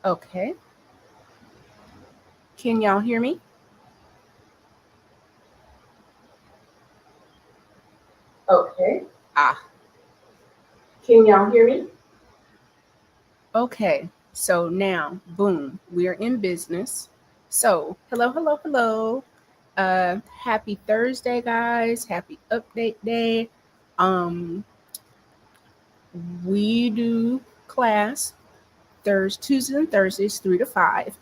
Okay. Can y'all hear me? Okay. Ah, Can y'all hear me? okay. So now, boom, we're in business. So, hello, hello, hello. Happy Thursday, guys. Happy update day. Um, we do class Tuesdays and Thursdays, 3 to 5.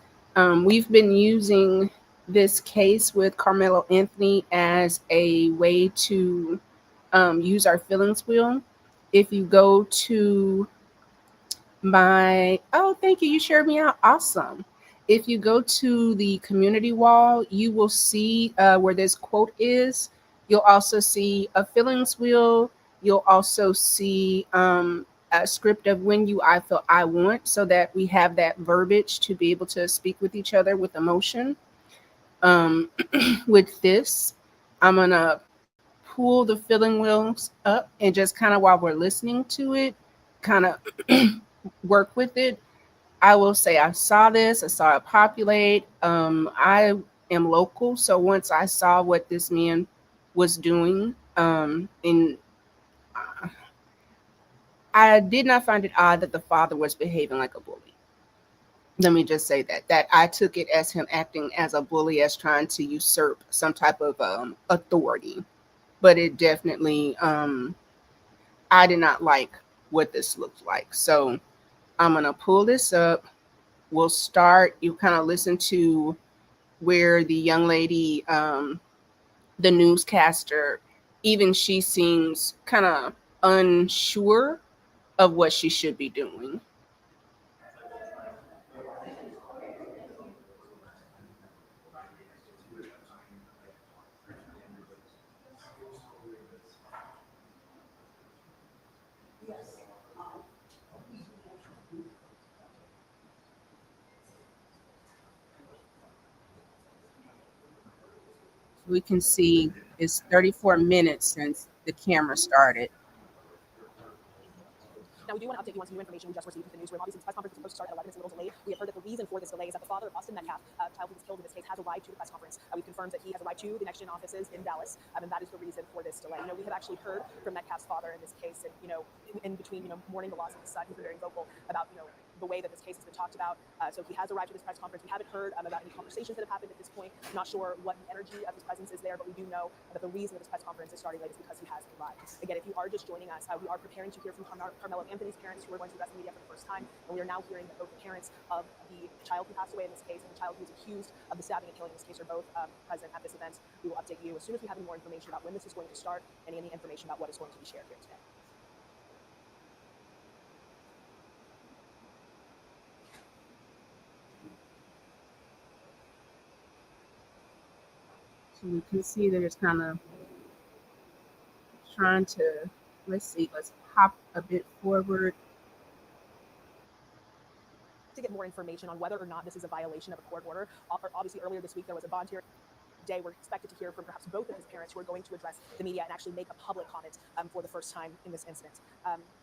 We've been using this case with Carmelo Anthony as a way to use our feelings wheel. If you go to thank you, you shared me out. Awesome. If you go to the community wall, you will see where this quote is. You'll also see a feelings wheel. You'll also see a script of when you I feel I want, so that we have that verbiage to be able to speak with each other with emotion. Um, with this, I'm gonna pull the feeling wheels up and just kind of while we're listening to it, kind of work with it. I will say I saw this, I saw it populate. I am local, so once I saw what this man was doing, and I did not find it odd that the father was behaving like a bully. Let me just say that I took it as him acting as a bully, as trying to usurp some type of authority. But it definitely, I did not like what this looked like. So I'm gonna pull this up. We'll start. You kind of listen to where the young lady, the newscaster, even she seems kind of unsure of what she should be doing. We can see it's 34 minutes since the camera started. Now, we do want to update you on some new information we just received from the newsroom. Obviously, this press conference is supposed to start at 11. It's a little delayed. We have heard that the reason for this delay is that the father of Austin Metcalf, child who was killed in this case, has arrived to the press conference. We've confirmed that he has arrived to the Next Gen offices in Dallas, and that is the reason for this delay. We have actually heard from Metcalf's father in this case, and in between, mourning the loss of his son, he's been very vocal about the way that this case has been talked about. So he has arrived to this press conference. We haven't heard about any conversations that have happened at this point. I'm not sure what the energy of his presence is there, but we do know that the reason that this press conference is starting late is because he has arrived. Again, if you are just joining us, we are preparing to hear from Carmelo Anthony's parents, who are going to address the media for the first time, and we are now hearing that both the parents of the child who passed away in this case and the child who is accused of the stabbing and killing in this case are both present at this event. We will update you as soon as we have any more information about when this is going to start and any information about what is going to be shared here today. So we can see that it's kind of trying to, let's see, let's hop a bit forward. To get more information on whether or not this is a violation of a court order. Obviously, earlier this week there was a bond hearing. Today, we're expected to hear from perhaps both of his parents, who are going to address the media and actually make a public comment for the first time in this incident.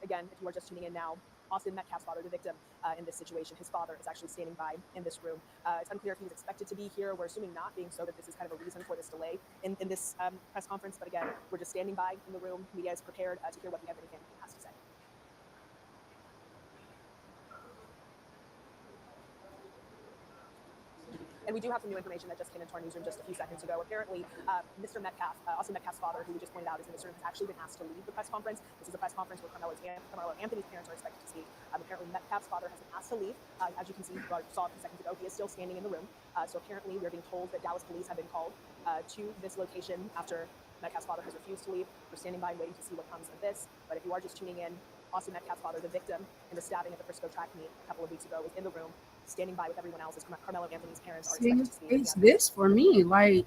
Again, if you are just tuning in now, Austin Metcalf's father, the victim in this situation, his father is actually standing by in this room. It's unclear if he was expected to be here. We're assuming not, being so that this is kind of a reason for this delay in this press conference. But again, we're just standing by in the room. Media is prepared to hear what the Anthony family has to say. And we do have some new information that just came into our newsroom just a few seconds ago. Apparently, Mr. Metcalf, Austin Metcalf's father, who we just pointed out is in this room, has actually been asked to leave the press conference. This is a press conference where Carmelo Anthony's parents are expected to speak. Apparently, Metcalf's father has been asked to leave. As you can see, or saw a few seconds ago, he is still standing in the room. So apparently, we're being told that Dallas police have been called to this location after Metcalf's father has refused to leave. We're standing by and waiting to see what comes of this. But if you are just tuning in, Austin Metcalf's father, the victim in the stabbing at the Frisco track meet a couple of weeks ago, was in the room, standing by with everyone else as Carmelo Anthony's parents are See, expected to speak. it's this for me. Like,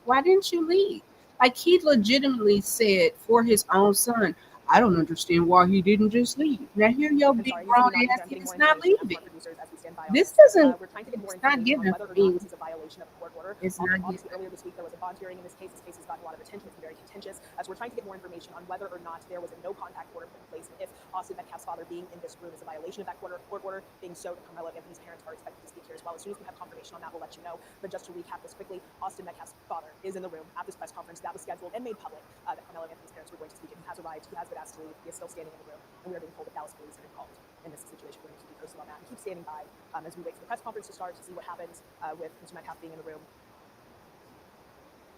why didn't you leave? Like, he legitimately said for his own son, I don't understand why he didn't just leave. Now here your I'm big sorry, you grown see me nodding here. ass I'm getting is more not information from leaving. our producers as we stand This violence. doesn't. We're trying to get more It's not information on given whether for or not me. this is a violation of a court order. It's not Obviously, given. earlier this week there was a bond hearing in this case. This case has gotten a lot of attention. It's been very contentious. So we're trying to get more information on whether or not there was a no contact order put in place, and if Austin Metcalf's father being in this room is a violation of that court order. Being so, Kamelo Anthony's parents are expected to speak here as well. As soon as we have confirmation on that, we'll let you know. But just to recap this quickly, Austin Metcalf's father is in the room at this press conference that was scheduled and made public that Kamelo Anthony's parents were going to speak, and he has arrived. He has been asked to leave. He is still standing in the room, and we are being told that Dallas police have been called in this situation. We're going to keep you posted on that and keep standing by as we wait for the press conference to start to see what happens with Mr. Metcalf being in the room.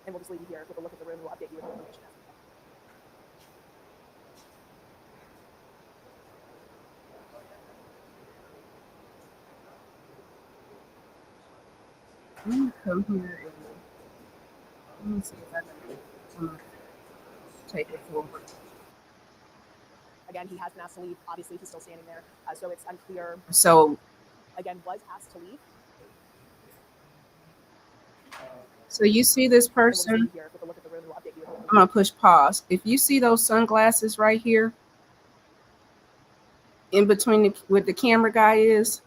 And we'll just leave you here with a look at the room, and we'll update you with information as we go. Let me come here and let me see if I can take it forward. Again, he has been asked to leave. Obviously, he's still standing there, so it's unclear. So Again, was asked to leave. So you see this And we'll just leave person? you here with a look at the room, and we'll update you with I'm information. gonna push pause. If you see those sunglasses right here, in between where the camera guy is,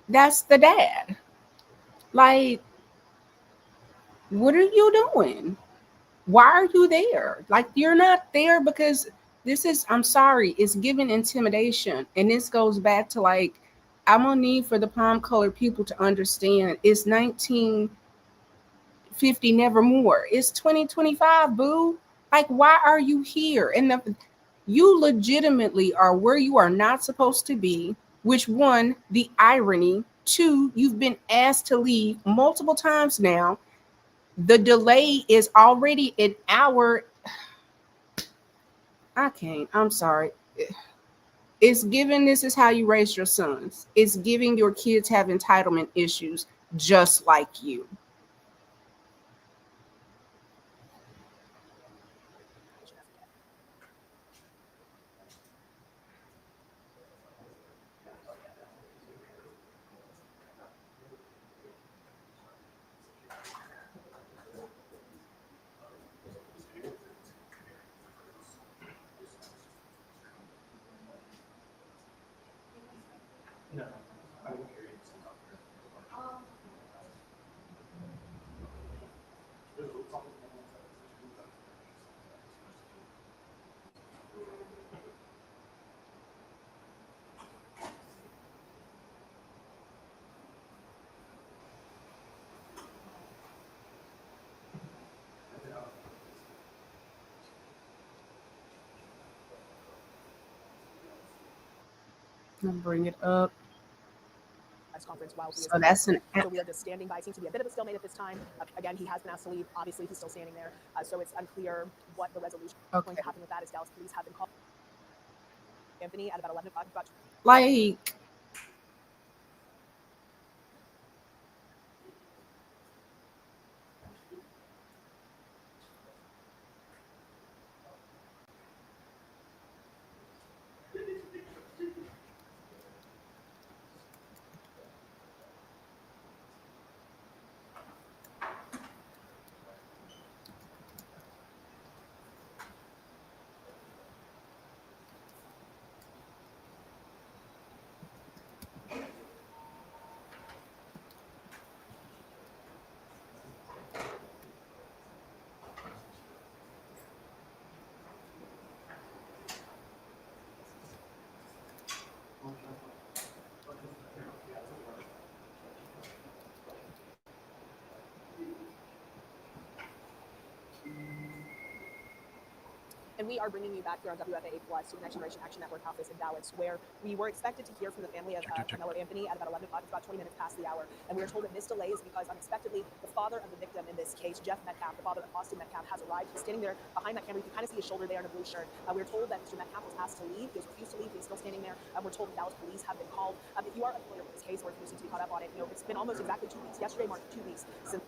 that's the dad. Like, what are you doing? Why are you there? Like, you're not there because this is, I'm sorry, it's giving intimidation. And this goes back to like, I'm gonna need for the palm colored people to understand it's 1950 nevermore. It's 2025, boo. Like, why are you here? And you legitimately are where you are not supposed to be, which one, the irony, two, you've been asked to leave multiple times now. The delay is already an hour. I can't. I'm sorry. It's given this is how you raise your sons. It's giving your kids have entitlement issues just like you. I'll bring it up. Press conference while he is So that's an so we are just standing by. It seems to be a bit of a stalemate at this time. Again, he has been asked to leave. Obviously, he's still standing there, so it's unclear what the resolution is going to happen with that. As Dallas police have been called Anthony at about 11 o'clock. like And we are bringing you back here on WFAA Plus to the Next Generation Action Network office in Dallas, where we were expected to hear from the family of Kamelo Anthony at about 11 o'clock. It's about 20 minutes past the hour. And we were told that this delay is because unexpectedly, the father of the victim in this case, Jeff Metcalf, the father of Austin Metcalf, has arrived. He's standing there behind that camera. You can kind of see his shoulder there in a blue shirt. We were told that Mr. Metcalf was asked to leave. He has refused to leave. He's still standing there. We're told that Dallas police have been called. If you are unfamiliar with this case, or if you seem to be caught up on it, it's been almost exactly 2 weeks. Yesterday marked 2 weeks since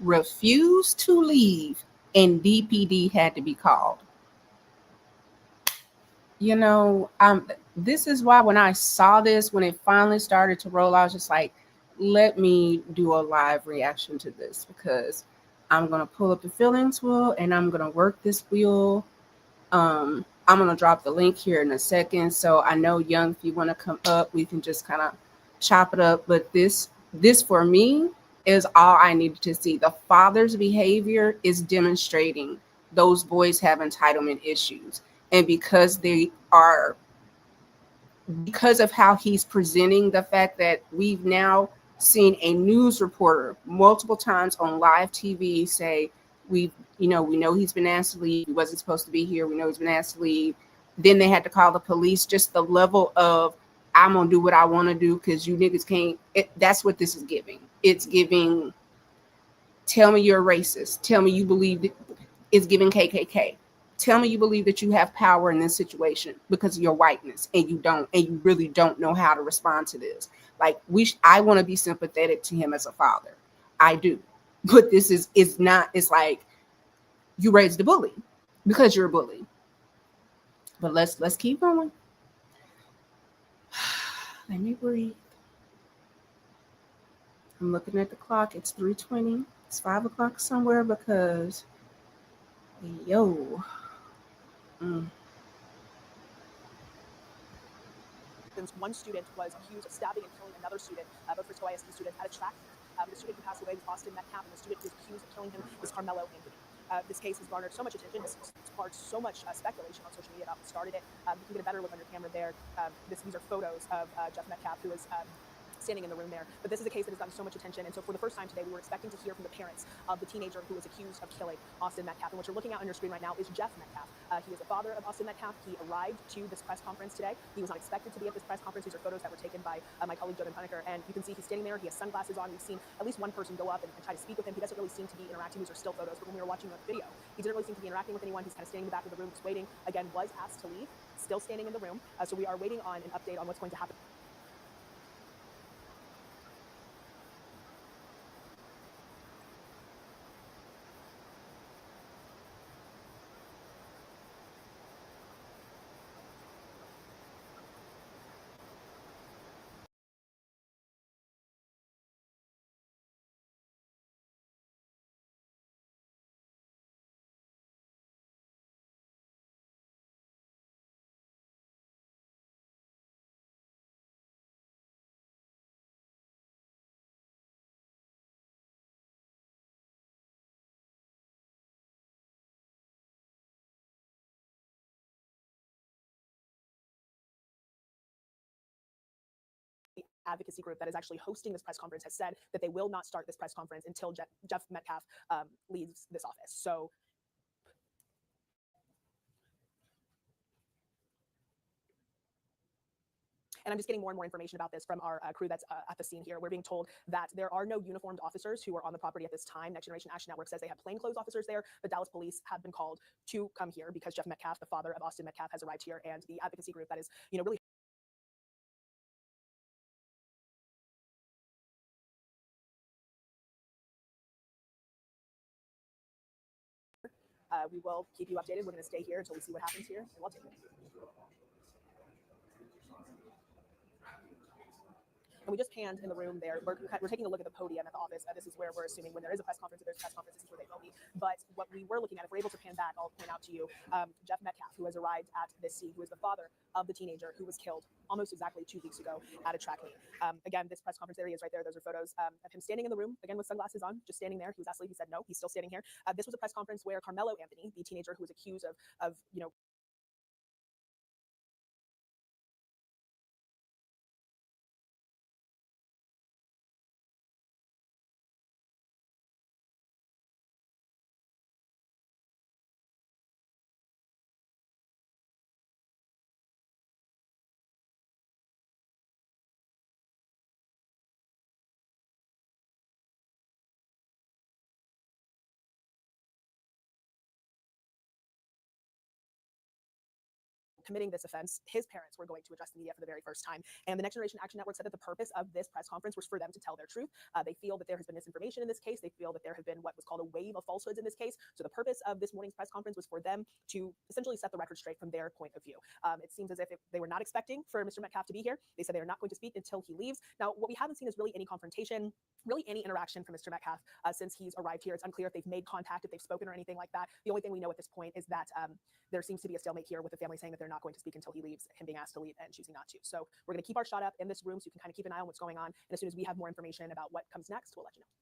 refused to leave and DPD had to be called. This is why when I saw this, when it finally started to roll, I was just like, let me do a live reaction to this because I'm going to pull up the feelings wheel and I'm going to work this wheel. I'm going to drop the link here in a second. So I know, Young, if you want to come up, we can just kind of chop it up. But this for me is all I needed to see. The father's behavior is demonstrating those boys have entitlement issues. And because of how he's presenting the fact that we've now seen a news reporter multiple times on live TV say, we know he's been asked to leave. He wasn't supposed to be here. We know he's been asked to leave. Then they had to call the police. Just the level of, I'm gonna do what I want to do because you niggas can't. That's what this is giving. It's giving. Tell me you're a racist. Tell me you believe that. It's giving KKK. Tell me you believe that you have power in this situation because of your whiteness, and you don't, and you really don't know how to respond to this. Like I want to be sympathetic to him as a father. I do, but this is not. It's like you raised a bully because you're a bully. But let's keep going. Let me breathe. I'm looking at the clock. It's 3:20. It's 5 o'clock somewhere because yo. Mm. One student was accused of stabbing and killing another student, both Frisco ISD students, at a track meet. The student who passed away was Austin Metcalf, and the student who was accused of killing him was Kamelo Anthony. This case has garnered so much attention, has sparked so much speculation on social media about what started it. You can get a better look on your camera there. These are photos of Jeff Metcalf, who is standing in the room there. But this is a case that has gotten so much attention. And so for the first time today, we were expecting to hear from the parents of the teenager who was accused of killing Austin Metcalf. And what you're looking at on your screen right now is Jeff Metcalf. He is the father of Austin Metcalf. He arrived to this press conference today. He was not expected to be at this press conference. These are photos that were taken by my colleague, Jordan Puneker. And you can see he's standing there. He has sunglasses on. We've seen at least one person go up and try to speak with him. He doesn't really seem to be interacting. These are still photos. But when we were watching the video, he didn't really seem to be interacting with anyone. He's kind of standing in the back of the room, just waiting. Again, was asked to leave, still standing in the room. So we are waiting on an update on what's going to happen. Advocacy group that is actually hosting this press conference has said that they will not start this press conference until Jeff Metcalf leaves this office. So and I'm just getting more and more information about this from our crew that's at the scene here. We're being told that there are no uniformed officers who are on the property at this time. Next Generation Action Network says they have plainclothes officers there. The Dallas police have been called to come here because Jeff Metcalf, the father of Austin Metcalf, has arrived here, and the advocacy group that is, really we will keep you updated. We're going to stay here until we see what happens here, and we'll take it. And we just panned in the room there. We're taking a look at the podium at the office. This is where we're assuming when there is a press conference, if there's a press conference, this is where they will be. But what we were looking at, if we're able to pan back, I'll point out to you Jeff Metcalf, who has arrived at this scene, who is the father of the teenager who was killed almost exactly 2 weeks ago at a track meet. Again, this press conference, there he is right there. Those are photos of him standing in the room, again with sunglasses on, just standing there. He was asked to leave. He said no. He's still standing here. This was a press conference where Kamelo Anthony, the teenager who was accused of committing this offense, his parents were going to address the media for the very first time. And the Next Generation Action Network said that the purpose of this press conference was for them to tell their truth. They feel that there has been misinformation in this case. They feel that there have been what was called a wave of falsehoods in this case. So the purpose of this morning's press conference was for them to essentially set the record straight from their point of view. It seems as if they were not expecting for Mr. Metcalf to be here. They said they are not going to speak until he leaves. Now, what we haven't seen is really any confrontation, really any interaction from Mr. Metcalf since he's arrived here. It's unclear if they've made contact, if they've spoken or anything like that. The only thing we know at this point is that there seems to be a stalemate here with the family saying that they're not not going to speak until he leaves, him being asked to leave and choosing not to. So we're going to keep our shot up in this room so you can kind of keep an eye on what's going on. And as soon as we have more information about what comes next, we'll let you know.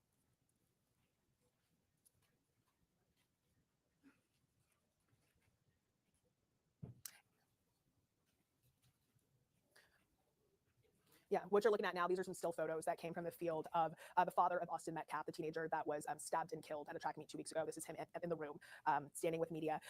Yeah, what you're looking at now, these are some still photos that came from the field of the father of Austin Metcalf, the teenager that was stabbed and killed at a track meet 2 weeks ago. This is him in the room, standing with media.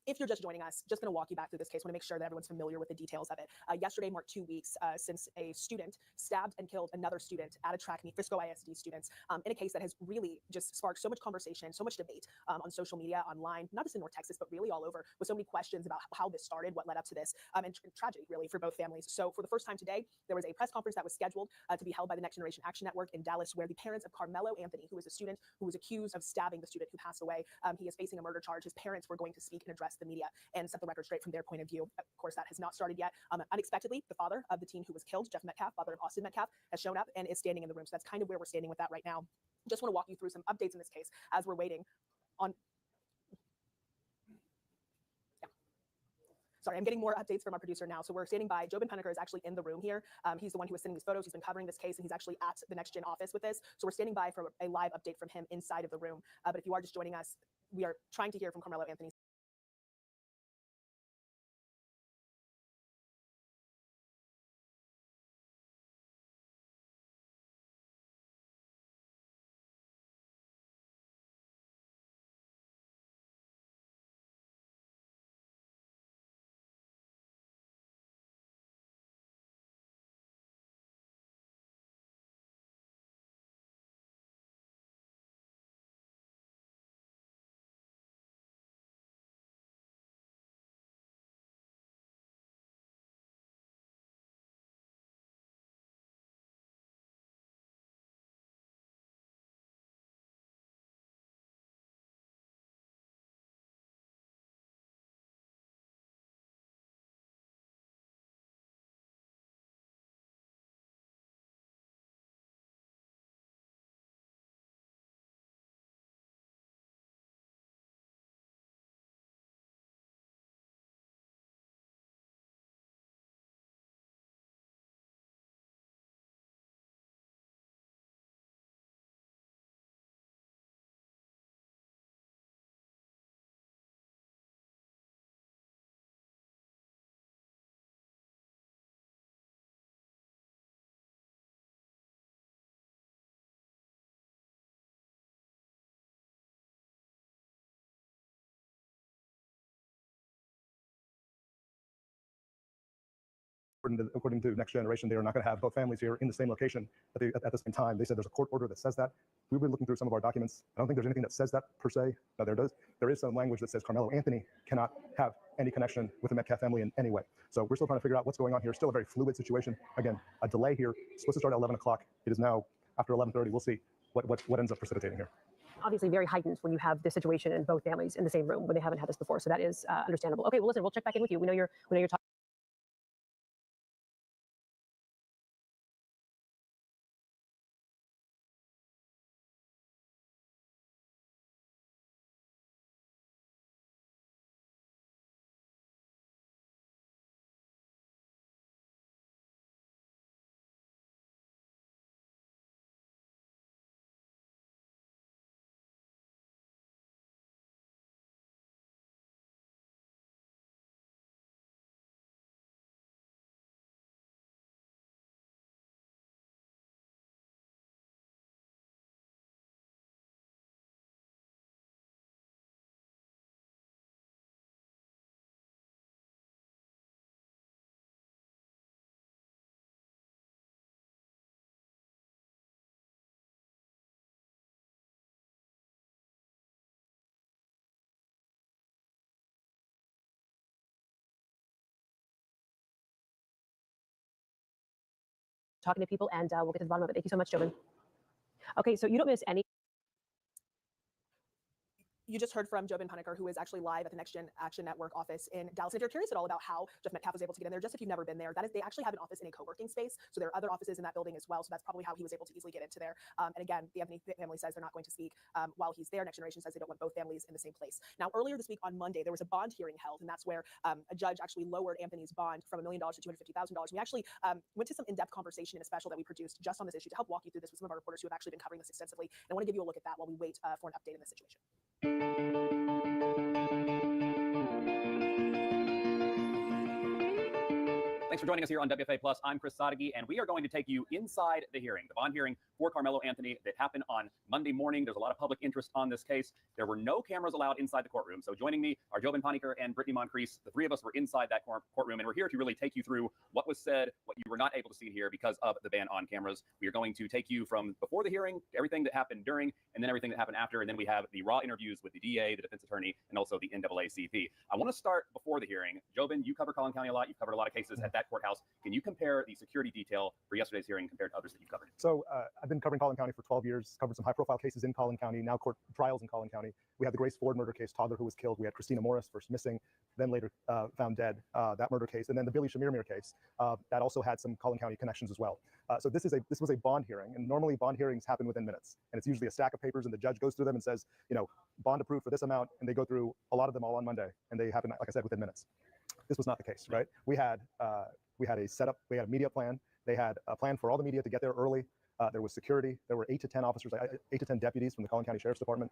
If you're just joining us, just going to walk you back through this case. I want to make sure that everyone's familiar with the details of it. Yesterday marked 2 weeks since a student stabbed and killed another student at a track meet, Frisco ISD students, in a case that has really just sparked so much conversation, so much debate on social media, online, not just in North Texas, but really all over, with so many questions about how this started, what led up to this, and tragedy, really, for both families. So for the first time today, there was a press conference that was scheduled to be held by the Next Generation Action Network in Dallas, where the parents of Kamelo Anthony, who is a student who was accused of stabbing the student who passed away, he is facing a murder charge. His parents were going to speak and address the media and set the record straight from their point of view. Of course, that has not started yet. Unexpectedly, the father of the teen who was killed, Jeff Metcalf, father of Austin Metcalf, has shown up and is standing in the room. So that's kind of where we're standing with that right now. Just want to walk you through some updates in this case as we're waiting on. Sorry, I'm getting more updates from our producer now. So we're standing by. Jobin Penniker is actually in the room here. He's the one who was sending these photos. He's been covering this case, and he's actually at the Next Gen office with this. So we're standing by for a live update from him inside of the room. But if you are just joining us, we are trying to hear from Kamelo Anthony. According to Next Generation, they are not going to have both families here in the same location at the same time. They said there's a court order that says that. We've been looking through some of our documents. I don't think there's anything that says that per se. Now, there is some language that says Kamelo Anthony cannot have any connection with the Metcalf family in any way. So we're still trying to figure out what's going on here. Still a very fluid situation. Again, a delay here. It's supposed to start at 11 o'clock. It is now after 11:30. We'll see what ends up precipitating here. Obviously very heightened when you have this situation in both families in the same room when they haven't had this before. So that is understandable. Okay, well, listen, we'll check back in with you. We know you're talking. Talking to people, and we'll get to the bottom of it. Thank you so much, Jobin. Okay, so you don't miss any. You just heard from Jobin Puneker, who is actually live at the Next Gen Action Network office in Dallas. And if you're curious at all about how Jeff Metcalf was able to get in there, just if you've never been there, that is, they actually have an office in a co-working space. So there are other offices in that building as well. So that's probably how he was able to easily get into there. And again, the Anthony family says they're not going to speak while he's there. Next Generation says they don't want both families in the same place. Now, earlier this week on Monday, there was a bond hearing held, and that's where a judge actually lowered Anthony's bond from $1 million to $250,000. We actually went to some in-depth conversation in a special that we produced just on this issue to help walk you through this with some of our reporters who have actually been covering this extensively. And I want to give you a look at that while we wait for an update in this situation. Thanks for joining us here on WFA Plus. I'm Chris Sadeghi, and we are going to take you inside the hearing, the bond hearing for Kamelo Anthony that happened on Monday morning. There's a lot of public interest on this case. There were no cameras allowed inside the courtroom. So joining me are Jobin Puneker and Brittany Moncrief. The three of us were inside that courtroom, and we're here to really take you through what was said, what you were not able to see here because of the ban on cameras. We are going to take you from before the hearing to everything that happened during, and then everything that happened after. And then we have the raw interviews with the DA, the defense attorney, and also the NAACP. I want to start before the hearing. Jobin, you cover Collin County a lot. You've covered a lot of cases at that courthouse. Can you compare the security detail for yesterday's hearing compared to others that you've covered? So I've been covering Collin County for 12 years, covered some high-profile cases in Collin County, now court trials in Collin County. We had the Grace Ford murder case, toddler who was killed. We had Christina Morris, first missing, then later found dead, that murder case. And then the Billy Shamirmir case that also had some Collin County connections as well. So this was a bond hearing, and normally bond hearings happen within minutes. And it's usually a stack of papers, and the judge goes through them and says, you know, bond approved for this amount, and they go through a lot of them all on Monday, and they happen, like I said, within minutes. This was not the case, right? We had a setup, we had a media plan. They had a plan for all the media to get there early. There was security. There were 8 to 10 officers, 8 to 10 deputies from the Collin County Sheriff's Department.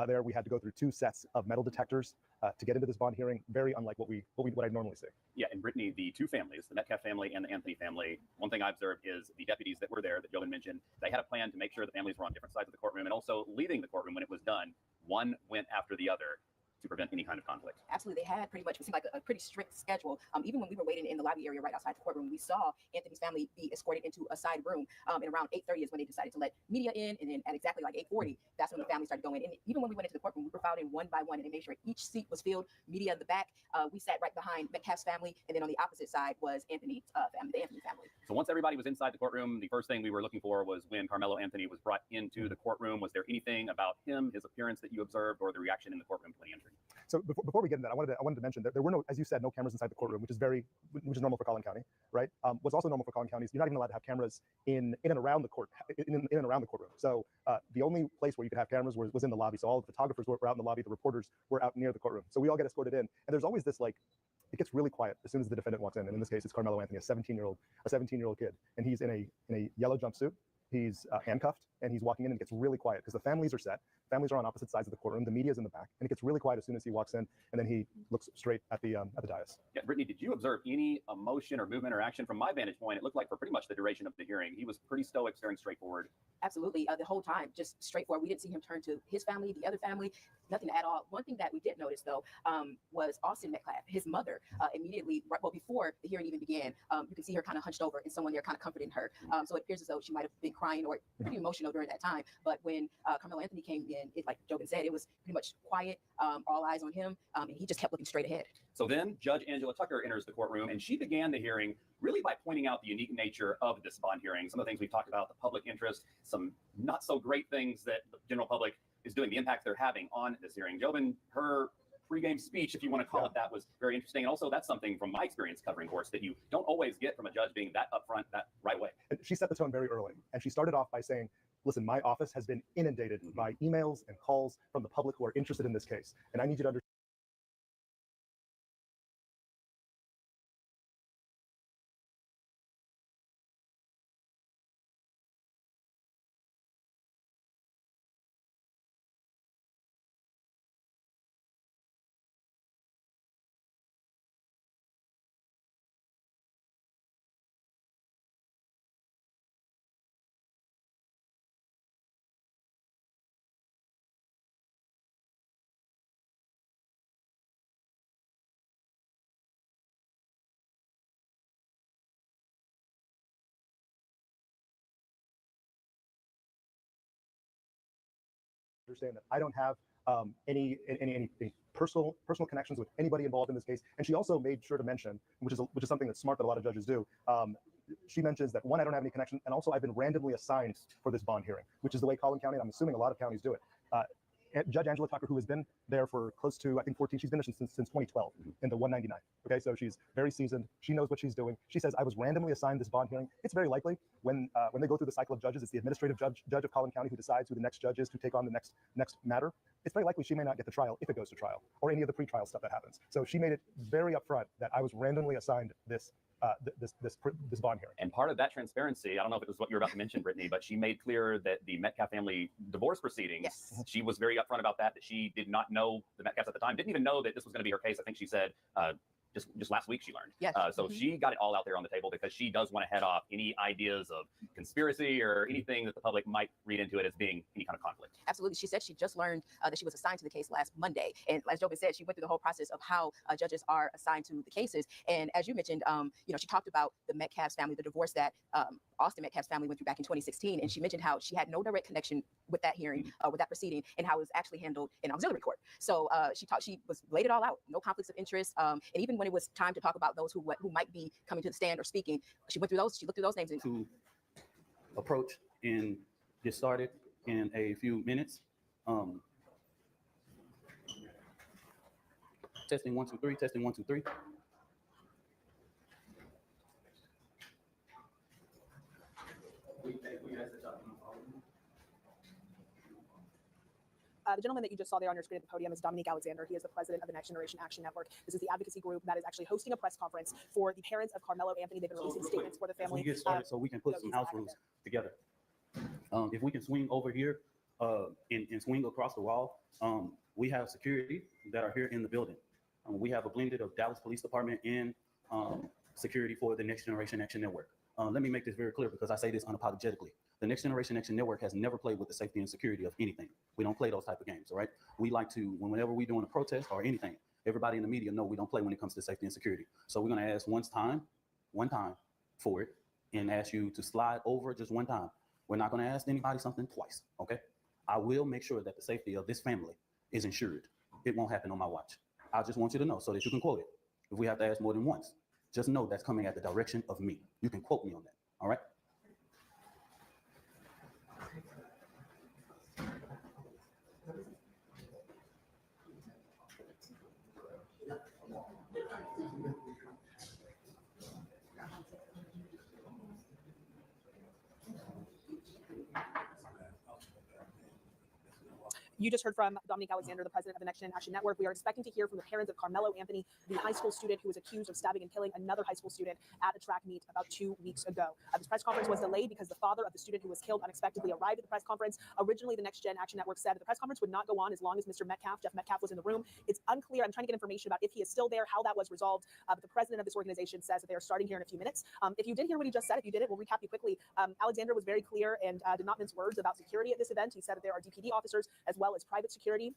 There we had to go through 2 sets of metal detectors to get into this bond hearing, very unlike what I'd normally see. Yeah, and Brittany, the two families, the Metcalf family and the Anthony family, one thing I observed is the deputies that were there that Jobin mentioned, they had a plan to make sure the families were on different sides of the courtroom and also leaving the courtroom when it was done. One went after the other to prevent any kind of conflict. Absolutely. They had pretty much, it seemed like a pretty strict schedule. Even when we were waiting in the lobby area right outside the courtroom, we saw Anthony's family be escorted into a side room. And around 8:30 is when they decided to let media in. And then at exactly like 8:40, that's when the family started going in. And even when we went into the courtroom, we were filed in one by one, and they made sure each seat was filled. Media in the back. We sat right behind Metcalf's family. And then on the opposite side was Anthony's family, the Anthony family. So once everybody was inside the courtroom, the first thing we were looking for was when Kamelo Anthony was brought into the courtroom. Was there anything about him, his appearance that you observed, or the reaction in the courtroom when he entered? So before we get into that, I wanted to mention that there were no, as you said, no cameras inside the courtroom, which is normal for Collin County, right? What's also normal for Collin County is you're not even allowed to have cameras in and around the courtroom. So the only place where you could have cameras was in the lobby. So all the photographers were out in the lobby, the reporters were out near the courtroom. So we all get escorted in, and there's always this it gets really quiet as soon as the defendant walks in. And in this case, it's Kamelo Anthony, a 17-year-old kid, and he's in a yellow jumpsuit. He's handcuffed, and he's walking in, and it gets really quiet because the families are set. Families are on opposite sides of the courtroom. The media's in the back, and it gets really quiet as soon as he walks in, and then he looks straight at the dais. Yeah, Brittany, did you observe any emotion or movement or action? From my vantage point, it looked like for pretty much the duration of the hearing, he was pretty stoic, staring straight forward. Absolutely. The whole time, just straightforward. We didn't see him turn to his family, the other family, nothing at all. One thing that we did notice, though, was Austin Metcalf, his mother, immediately, before the hearing even began, you can see her kind of hunched over and someone there kind of comforting her. So it appears as though she might have been crying or pretty emotional during that time. But when Kamelo Anthony came in, like Jobin said, it was pretty much quiet, all eyes on him, and he just kept looking straight ahead. So then Judge Angela Tucker enters the courtroom, and she began the hearing really by pointing out the unique nature of this bond hearing. Some of the things we've talked about, the public interest, some not so great things that the general public is doing, the impact they're having on this hearing. Jobin, her pregame speech, if you want to call it that, was very interesting. And also that's something from my experience covering courts that you don't always get from a judge being that upfront, that right way. And she set the tone very early, and she started off by saying, listen, my office has been inundated by emails and calls from the public who are interested in this case, and I need you to understand. Understand that I don't have any personal connections with anybody involved in this case. And she also made sure to mention, which is something that's smart that a lot of judges do. She mentions that, one, I don't have any connection, and also I've been randomly assigned for this bond hearing, which is the way Collin County, and I'm assuming a lot of counties do it. Judge Angela Tucker, who has been there for close to, I think, 14, she's been there since 2012 in the 199. Okay, so she's very seasoned. She knows what she's doing. She says, I was randomly assigned this bond hearing. It's very likely when they go through the cycle of judges, it's the administrative judge of Collin County who decides who the next judge is to take on the next matter. It's very likely she may not get the trial if it goes to trial or any of the pretrial stuff that happens. So she made it very upfront that I was randomly assigned this bond hearing. And part of that transparency, I don't know if it was what you're about to mention, Brittany, but she made clear that the Metcalf family divorce proceedings, Yes. she was very upfront about that she did not know the Metcalfs at the time, didn't even know that this was going to be her case. I think she said just last week she learned. Yes. So she got it all out there on the table because she does want to head off any ideas of conspiracy or anything that the public might read into it as being any kind of conflict. Absolutely. She said she just learned that she was assigned to the case last Monday. And as Jobin said, she went through the whole process of how judges are assigned to the cases. And as you mentioned, she talked about the Metcalf's family, the divorce that Austin Metcalf's family went through back in 2016. And she mentioned how she had no direct connection with that hearing, with that proceeding, and how it was actually handled in auxiliary court. So she laid it all out, no conflicts of interest. And even when it was time to talk about those who might be coming to the stand or speaking, she went through those, she looked through those names. To approach and get started in a few minutes. Testing 1 2 3. Testing 1 2 3. The gentleman that you just saw there on your screen at the podium is Dominique Alexander. He is the president of the Next Generation Action Network. This is the advocacy group that is actually hosting a press conference for the parents of Kamelo Anthony. They've been releasing statements for the family. We get started so we can put some house rules together. If we can swing over here and swing across the wall, we have security that are here in the building. We have a blended of Dallas Police Department and security for the Next Generation Action Network. Let me make this very clear because I say this unapologetically. The Next Generation Action Network has never played with the safety and security of anything. We don't play those type of games, all right? We like to, whenever we're doing a protest or anything, everybody in the media know we don't play when it comes to safety and security. So we're gonna ask one time for it and ask you to slide over just one time. We're not gonna ask anybody something twice, okay? I will make sure that the safety of this family is ensured. It won't happen on my watch. I just want you to know so that you can quote it. If we have to ask more than once, just know that's coming at the direction of me. You can quote me on that, all right? You just heard from Dominique Alexander, the president of the Next Gen Action Network. We are expecting to hear from the parents of Kamelo Anthony, the high school student who was accused of stabbing and killing another high school student at a track meet about 2 weeks ago. This press conference was delayed because the father of the student who was killed unexpectedly arrived at the press conference. Originally, the Next Gen Action Network said that the press conference would not go on as long as Jeff Metcalf was in the room. It's unclear. I'm trying to get information about if he is still there, how that was resolved. But the president of this organization says that they are starting here in a few minutes. If you did hear what he just said, if you didn't, we'll recap you quickly. Alexander was very clear and did not mince words about security at this event. He said that there are DPD officers as well as private security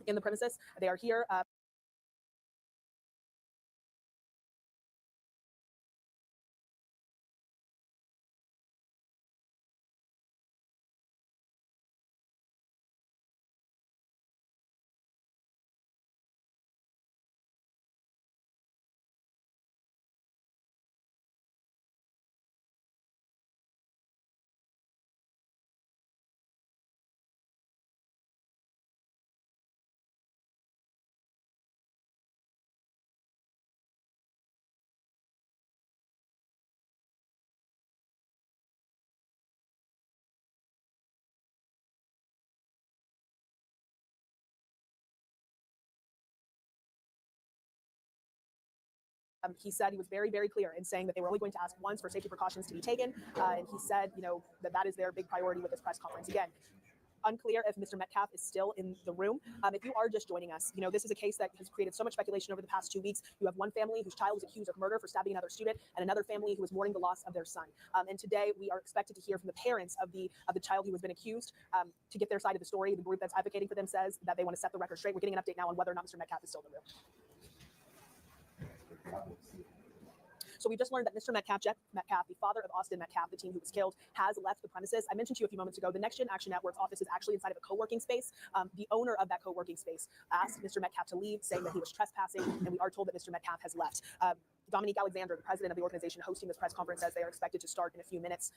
in the premises. They are here. He said he was very, very clear in saying that they were only going to ask once for safety precautions to be taken. And he said, that is their big priority with this press conference. Again, unclear if Mr. Metcalf is still in the room. If you are just joining us, this is a case that has created so much speculation over the past 2 weeks. You have one family whose child was accused of murder for stabbing another student, and another family who is mourning the loss of their son. And today we are expected to hear from the parents of the child who has been accused to get their side of the story. The group that's advocating for them says that they want to set the record straight. We're getting an update now on whether or not Mr. Metcalf is still in the room. So we just learned that Mr. Metcalf, Jeff Metcalf, the father of Austin Metcalf, the teen who was killed, has left the premises. I mentioned to you a few moments ago, the Next Gen Action Network's office is actually inside of a co-working space. The owner of that co-working space asked Mr. Metcalf to leave, saying that he was trespassing, and we are told that Mr. Metcalf has left. Dominique Alexander, the president of the organization, hosting this press conference as they are expected to start in a few minutes.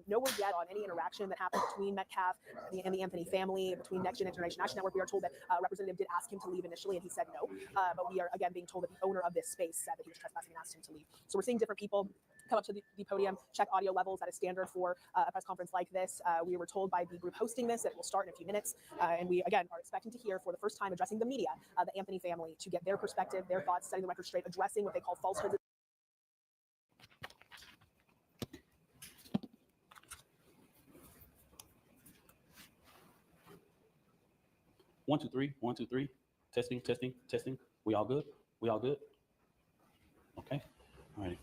No word yet on any interaction that happened between Metcalf and the Anthony family, between Next Generation Action Network. We are told that a representative did ask him to leave initially, and he said no. But we are again being told that the owner of this space said that he was trespassing and asked him to leave. So we're seeing different people come up to the podium, check audio levels. That is standard for a press conference like this. We were told by the group hosting this that it will start in a few minutes. And we, again, are expecting to hear for the first time addressing the media, the Anthony family, to get their perspective, their thoughts, setting the record straight, addressing what they call falsehoods. One, two, three. 1, 2, 3. Testing, testing, testing. We all good? We all good? Okay. All right.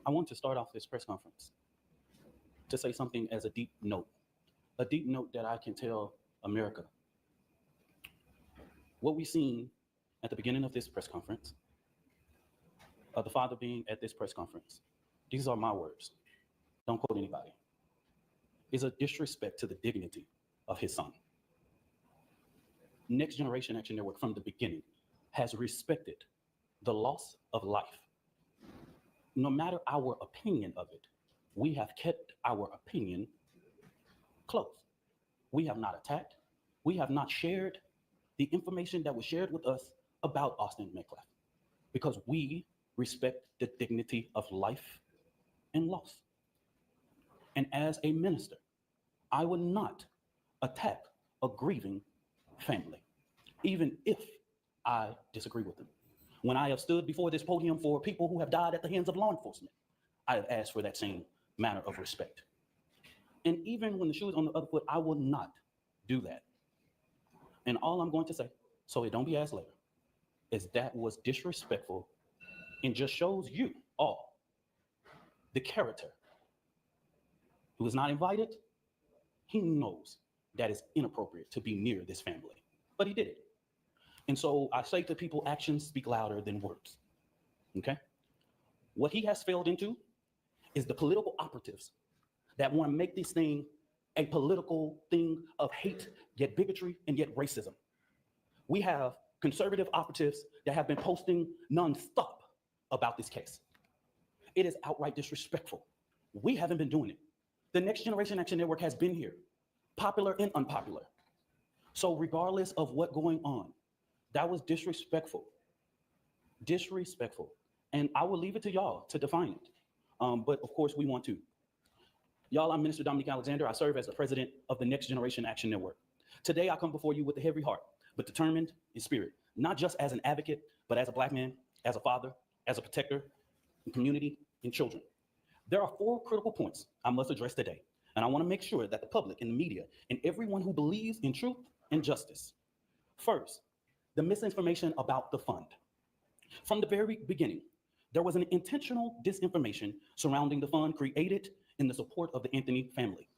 I want to start off this press conference to say something as a deep note that I can tell America. What we've seen at the beginning of this press conference, the father being at this press conference, these are my words, don't quote anybody, is a disrespect to the dignity of his son. Next Generation Action Network from the beginning has respected the loss of life. No matter our opinion of it, we have kept our opinion close. We have not attacked. We have not shared the information that was shared with us about Austin Metcalf because we respect the dignity of life and loss. And as a minister, I would not attack a grieving family, even if I disagree with them. When I have stood before this podium for people who have died at the hands of law enforcement, I have asked for that same manner of respect. And even when the shoe is on the other foot, I will not do that. And all I'm going to say, so it don't be asked later, is that was disrespectful and just shows you all the character. Who was not invited, he knows that it's inappropriate to be near this family, but he did it. And so I say to people, actions speak louder than words, okay? What he has failed into is the political operatives that want to make this thing a political thing of hate, yet bigotry, and yet racism. We have conservative operatives that have been posting nonstop about this case. It is outright disrespectful. We haven't been doing it. The Next Generation Action Network has been here, popular and unpopular. So regardless of what's going on, that was disrespectful. Disrespectful. And I will leave it to y'all to define it. But of course we want to. Y'all, I'm Minister Dominique Alexander. I serve as the president of the Next Generation Action Network. Today I come before you with a heavy heart, but determined in spirit, not just as an advocate, but as a Black man, as a father, as a protector, in community, and children. There are 4 critical points I must address today, and I want to make sure that the public and the media and everyone who believes in truth and justice. First, the misinformation about the fund. From the very beginning, there was an intentional disinformation surrounding the fund created in the support of the Anthony family.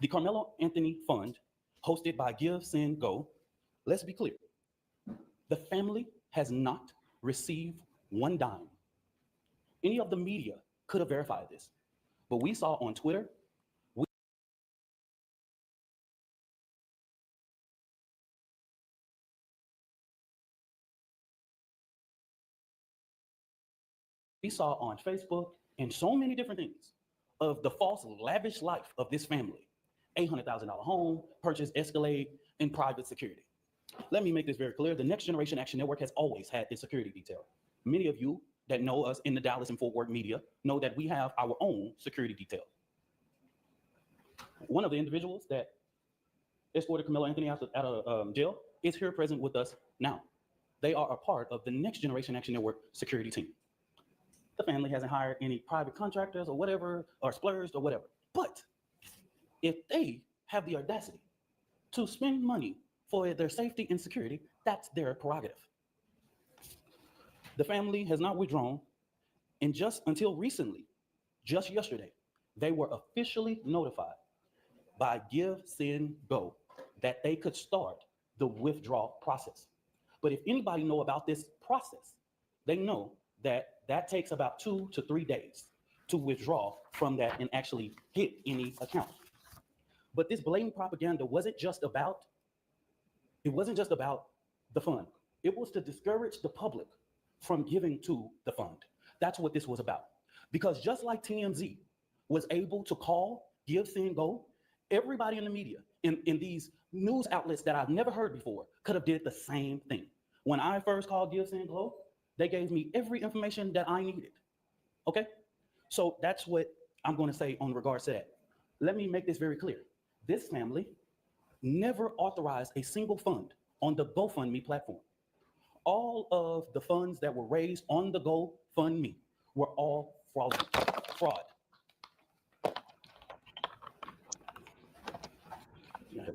The Kamelo Anthony Fund, hosted by Give, Send, Go, let's be clear, the family has not received one dime. Any of the media could have verified this, but we saw on Twitter, we saw on Facebook and so many different things of the false lavish life of this family. $800,000 home, purchase Escalade, and private security. Let me make this very clear. The Next Generation Action Network has always had its security detail. Many of you that know us in the Dallas and Fort Worth media know that we have our own security detail. One of the individuals that escorted Kamelo Anthony out of jail is here present with us now. They are a part of the Next Generation Action Network security team. The family hasn't hired any private contractors or whatever, or splurged or whatever. But if they have the audacity to spend money for their safety and security, that's their prerogative. The family has not withdrawn, and just until recently, just yesterday, they were officially notified by Give, Send, Go that they could start the withdrawal process. But if anybody know about this process, they know that that takes about 2 to 3 days to withdraw from that and actually hit any account. But this blatant propaganda wasn't just about It wasn't just about the fund. It was to discourage the public from giving to the fund. That's what this was about. Because just like TMZ was able to call, give, send, go, everybody in the media, in these news outlets that I've never heard before, could have did the same thing. When I first called Give, Send, Go, they gave me every information that I needed. Okay? So that's what I'm going to say on regards to that. Let me make this very clear. This family never authorized a single fund on the GoFundMe platform. All of the funds that were raised on the GoFundMe were all fraud. Okay.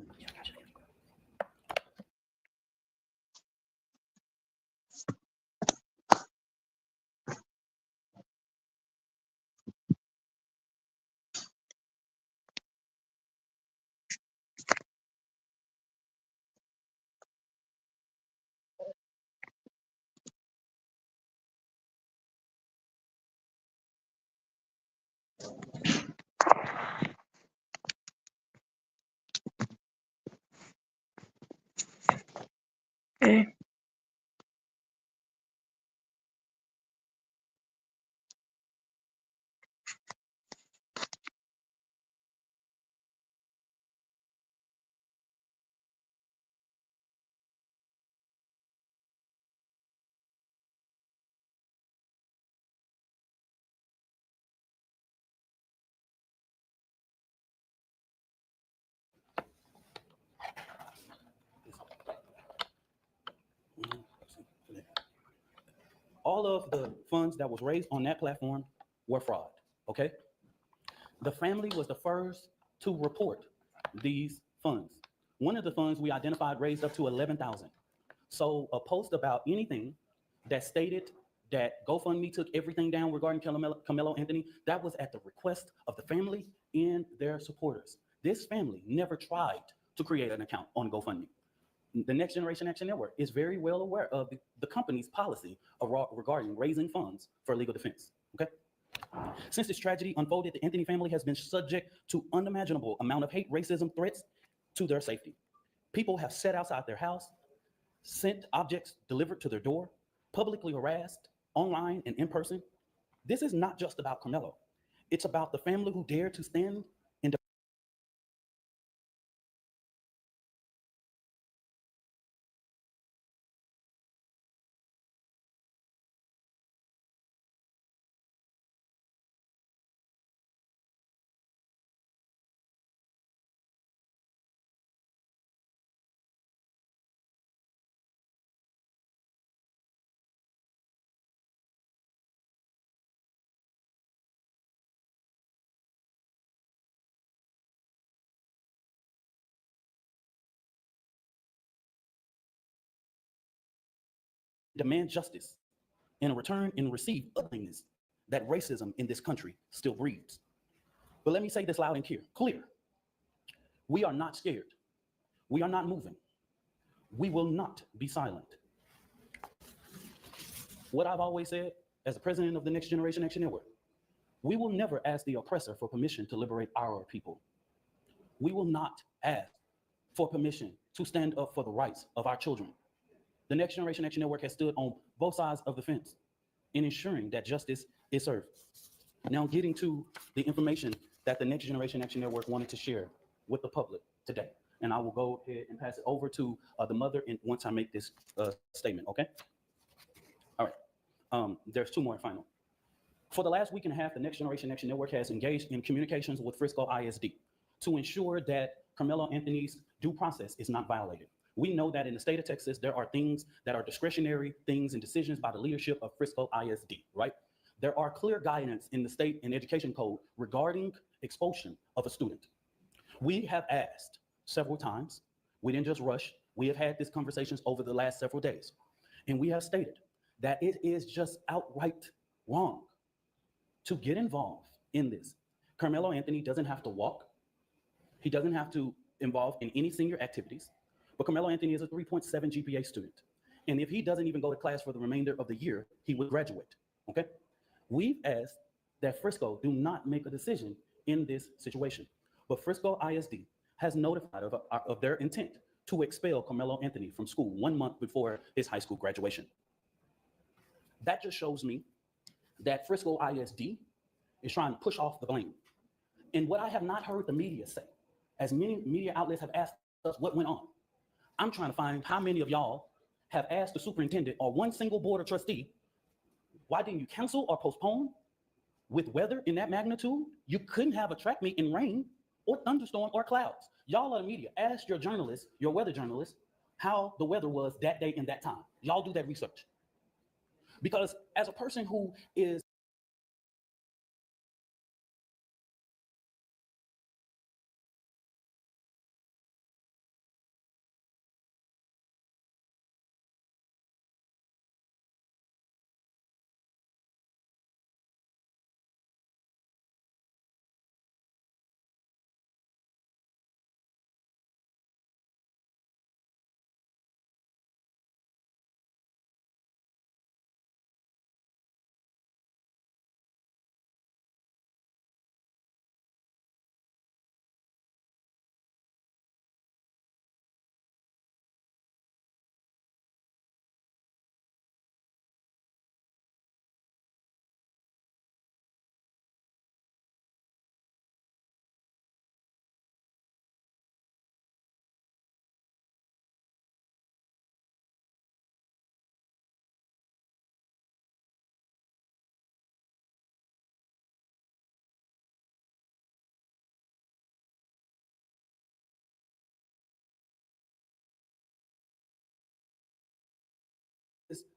All of the funds that was raised on that platform were fraud, okay? The family was the first to report these funds. One of the funds we identified raised up to $11,000. So a post about anything that stated that GoFundMe took everything down regarding Kamelo Anthony, that was at the request of the family and their supporters. This family never tried to create an account on GoFundMe. The Next Generation Action Network is very well aware of the company's policy regarding raising funds for legal defense, okay? Since this tragedy unfolded, the Anthony family has been subject to unimaginable amount of hate, racism, threats to their safety. People have sat outside their house, sent objects delivered to their door, publicly harassed, online and in person. This is not just about Kamelo. It's about the family who dared to stand in demand justice and in return and receive ugliness that racism in this country still breeds. But let me say this loud and clear. We are not scared. We are not moving. We will not be silent. What I've always said as the president of the Next Generation Action Network, we will never ask the oppressor for permission to liberate our people. We will not ask for permission to stand up for the rights of our children. The Next Generation Action Network has stood on both sides of the fence in ensuring that justice is served. Now getting to the information that the Next Generation Action Network wanted to share with the public today. And I will go ahead and pass it over to the mother once I make this statement, okay? All right, there's two more final. For the last week and a half, the Next Generation Action Network has engaged in communications with Frisco ISD to ensure that Kamelo Anthony's due process is not violated. We know that in the state of Texas, there are things that are discretionary things and decisions by the leadership of Frisco ISD, right? There are clear guidance in the state and education code regarding expulsion of a student. We have asked several times, we didn't just rush, we have had these conversations over the last several days, and we have stated that it is just outright wrong to get involved in this. Kamelo Anthony doesn't have to walk. He doesn't have to involve in any senior activities, but Kamelo Anthony is a 3.7 GPA student. And if he doesn't even go to class for the remainder of the year, he would graduate, okay? We've asked that Frisco do not make a decision in this situation, but Frisco ISD has notified of their intent to expel Kamelo Anthony from school 1 month before his high school graduation. That just shows me that Frisco ISD is trying to push off the blame. And what I have not heard the media say, as many media outlets have asked us what went on, I'm trying to find how many of y'all have asked the superintendent or one single board or trustee, why didn't you cancel or postpone? With weather in that magnitude, you couldn't have a track meet in rain or thunderstorm or clouds. Y'all are the media. Ask your journalists, your weather journalists, how the weather was that day and that time. Y'all do that research. Because as a person who is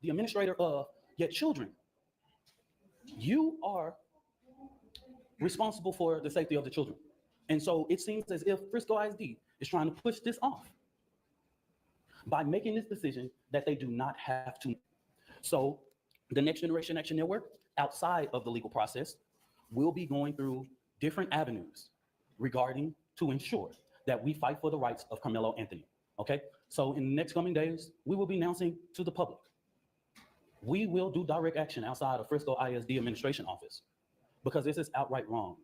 the administrator of your children, you are responsible for the safety of the children. And so it seems as if Frisco ISD is trying to push this off by making this decision that they do not have to. So the Next Generation Action Network, outside of the legal process, will be going through different avenues regarding to ensure that we fight for the rights of Kamelo Anthony, okay? So in the next coming days, we will be announcing to the public, we will do direct action outside of Frisco ISD administration office because this is outright wrong.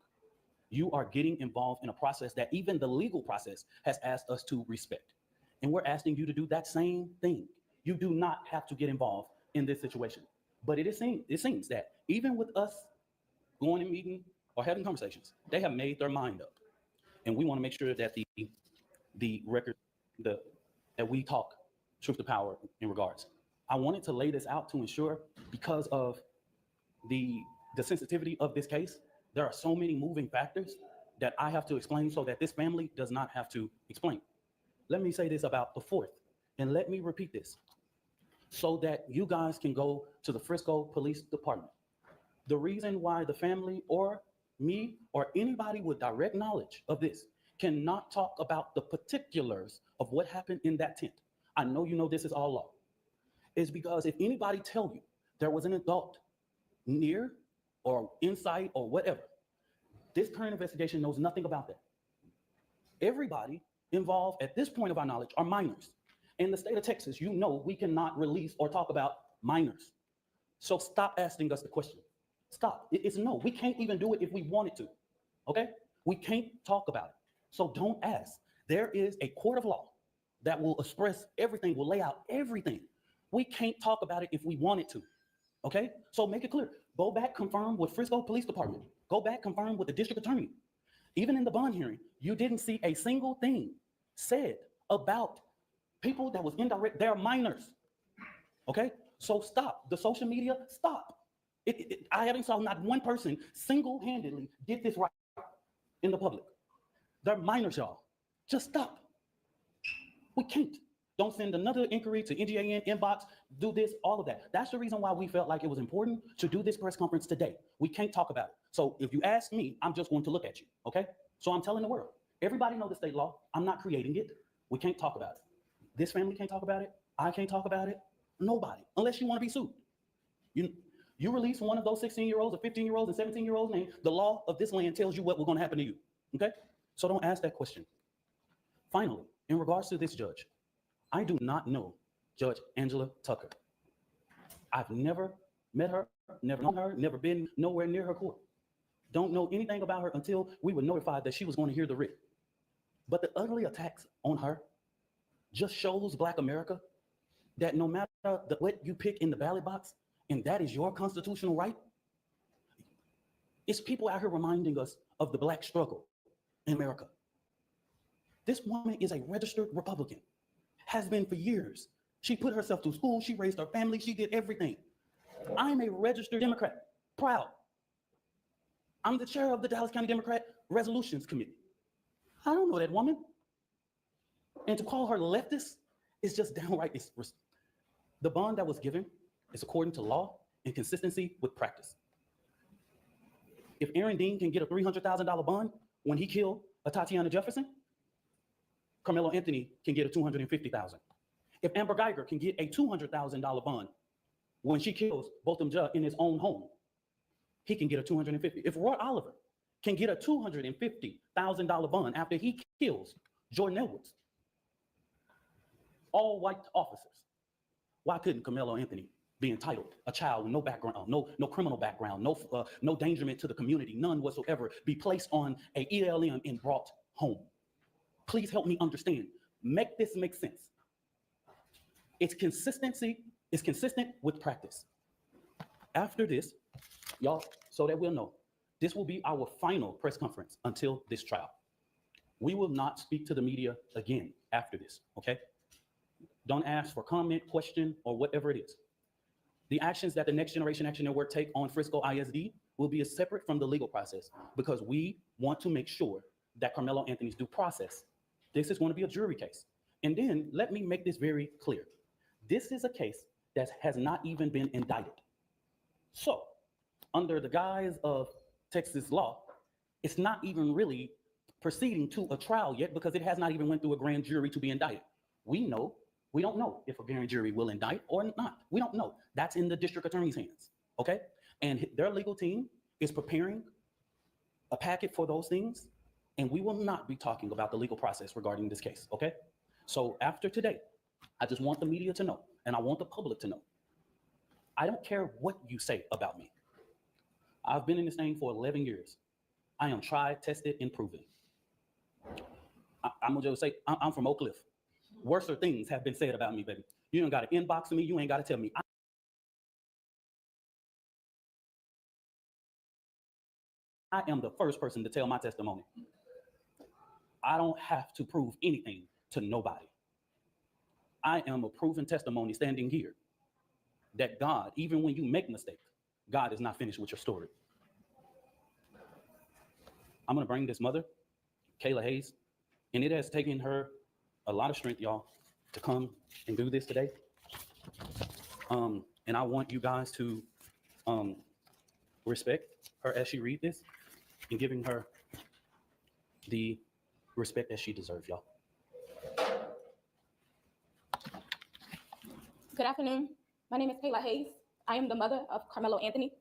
You are getting involved in a process that even the legal process has asked us to respect. And we're asking you to do that same thing. You do not have to get involved in this situation. But it seems that even with us going and meeting or having conversations, they have made their mind up. And we want to make sure that the record, that we talk truth to power in regards. I wanted to lay this out to ensure, because of the sensitivity of this case, there are so many moving factors that I have to explain so that this family does not have to explain. Let me say this about the 4th, and let me repeat this so that you guys can go to the Frisco Police Department. The reason why the family or me or anybody with direct knowledge of this cannot talk about the particulars of what happened in that tent, I know you know this is all law, is because if anybody tell you there was an adult near or inside or whatever, this current investigation knows nothing about that. Everybody involved at this point of our knowledge are minors. In the state of Texas, you know we cannot release or talk about minors. So stop asking us the question. Stop. It's no. We can't even do it if we wanted to. Okay? We can't talk about it. So don't ask. There is a court of law that will express everything, will lay out everything. We can't talk about it if we wanted to. Okay? So make it clear. Go back, confirm with Frisco Police Department. Go back, confirm with the district attorney. Even in the bond hearing, you didn't see a single thing said about people that was indirect. They're minors. Okay? So stop. The social media, stop. I haven't saw not one person single-handedly did this right in the public. They're minors, y'all. Just stop. We can't. Don't send another inquiry to NGAN inbox, do this, all of that. That's the reason why we felt like it was important to do this press conference today. We can't talk about it. So if you ask me, I'm just going to look at you, okay? So I'm telling the world, everybody know the state law. I'm not creating it. We can't talk about it. This family can't talk about it. I can't talk about it. Nobody, unless you want to be sued. You release one of those 16-year-olds or 15-year-olds and 17-year-olds name, the law of this land tells you what was going to happen to you, okay? So don't ask that question. Finally, in regards to this judge, I do not know Judge Angela Tucker. I've never met her, never known her, never been nowhere near her court. Don't know anything about her until we were notified that she was going to hear the writ. But the ugly attacks on her, just shows Black America that no matter what you pick in the ballot box, and that is your constitutional right, it's people out here reminding us of the Black struggle in America. This woman is a registered Republican, has been for years. She put herself through school, she raised her family, she did everything. I'm a registered Democrat, proud. I'm the chair of the Dallas County Democrat Resolutions Committee. I don't know that woman. And to call her leftist is just downright. The bond that was given is according to law and consistency with practice. If Aaron Dean can get a $300,000 bond when he killed a Tatiana Jefferson, Kamelo Anthony can get a $250,000. If Amber Geiger can get a $200,000 bond when she kills Botham Judge in his own home, he can get a $250,000. If Roy Oliver can get a $250,000 bond after he kills Jordan Edwards, all white officers, why couldn't Kamelo Anthony be entitled, a child with no background, no criminal background, no endangerment to the community, none whatsoever, be placed on a ELM and brought home? Please help me understand. Make this make sense. It's consistency, it's consistent with practice. After this, y'all, so that we'll know, this will be our final press conference until this trial. We will not speak to the media again after this, okay? Don't ask for comment, question, or whatever it is. The actions that the Next Generation Action Network take on Frisco ISD will be separate from the legal process because we want to make sure that Kamelo Anthony's due process, this is going to be a jury case. And then let me make this very clear. This is a case that has not even been indicted. So under the guise of Texas law, it's not even really proceeding to a trial yet because it has not even went through a grand jury to be indicted. We don't know if a grand jury will indict or not. We don't know. That's in the district attorney's hands, okay? And their legal team is preparing a packet for those things, and we will not be talking about the legal process regarding this case, okay? So after today, I just want the media to know, and I want the public to know, I don't care what you say about me. I've been in this thing for 11 years. I am tried, tested, and proven. I'm gonna just say, I'm from Oak Cliff. Worser things have been said about me, baby. You ain't got to inbox me. You ain't got to tell me. I am the first person to tell my testimony. I don't have to prove anything to nobody. I am a proven testimony standing here that God, even when you make mistakes, God is not finished with your story. I'm going to bring this mother, Kayla Hayes, and it has taken her a lot of strength, y'all, to come and do this today. And I want you guys to respect her as she reads this and giving her the respect that she deserves, y'all. Good afternoon. My name is Kayla Hayes. I am the mother of Kamelo Anthony.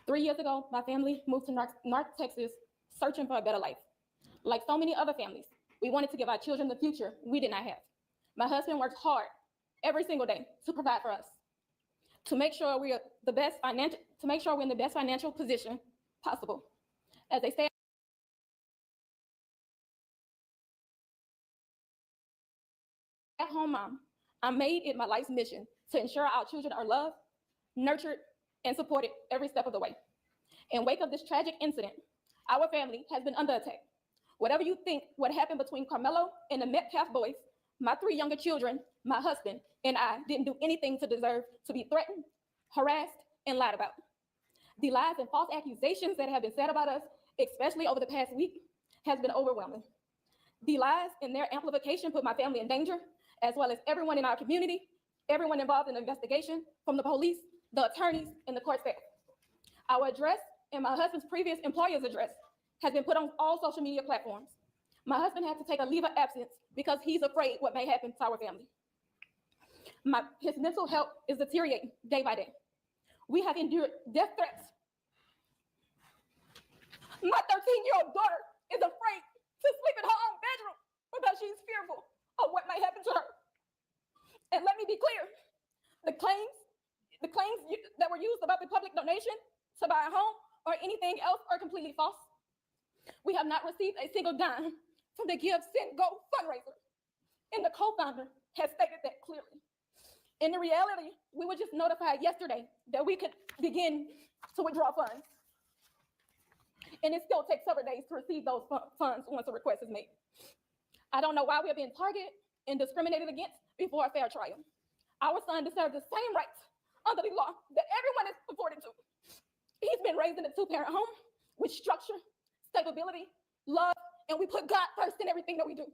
3 years ago, my family moved to North Texas searching for a better life. Like so many other families, we wanted to give our children the future we did not have. My husband worked hard every single day to provide for us, to make sure we're in the best financial position possible. As a stay-at-home mom, I made it my life's mission to ensure our children are loved, nurtured, and supported every step of the way. In wake of this tragic incident, our family has been under attack. Whatever you think what happened between Kamelo and the Metcalf boys, my 3 younger children, my husband, and I didn't do anything to deserve to be threatened, harassed, and lied about. The lies and false accusations that have been said about us, especially over the past week, has been overwhelming. The lies and their amplification put my family in danger, as well as everyone in our community, everyone involved in the investigation, from the police, the attorneys, and the court staff. Our address and my husband's previous employer's address has been put on all social media platforms. My husband had to take a leave of absence because he's afraid what may happen to our family. His mental health is deteriorating day by day. We have endured death threats. My 13-year-old daughter is afraid to sleep in her own bedroom because she's fearful of what may happen to her. And let me be clear, the claims that were used about the public donation to buy a home or anything else are completely false. We have not received a single dime from the Give, Send, Go fundraiser. and the co-founder has stated that clearly. In the reality, we were just notified yesterday that we could begin to withdraw funds. And it still takes several days to receive those funds once a request is made. I don't know why we are being targeted and discriminated against before a fair trial. Our son deserves the same rights under the law that everyone is afforded to. He's been raised in a two-parent home with structure, stability, love, and we put God first in everything that we do.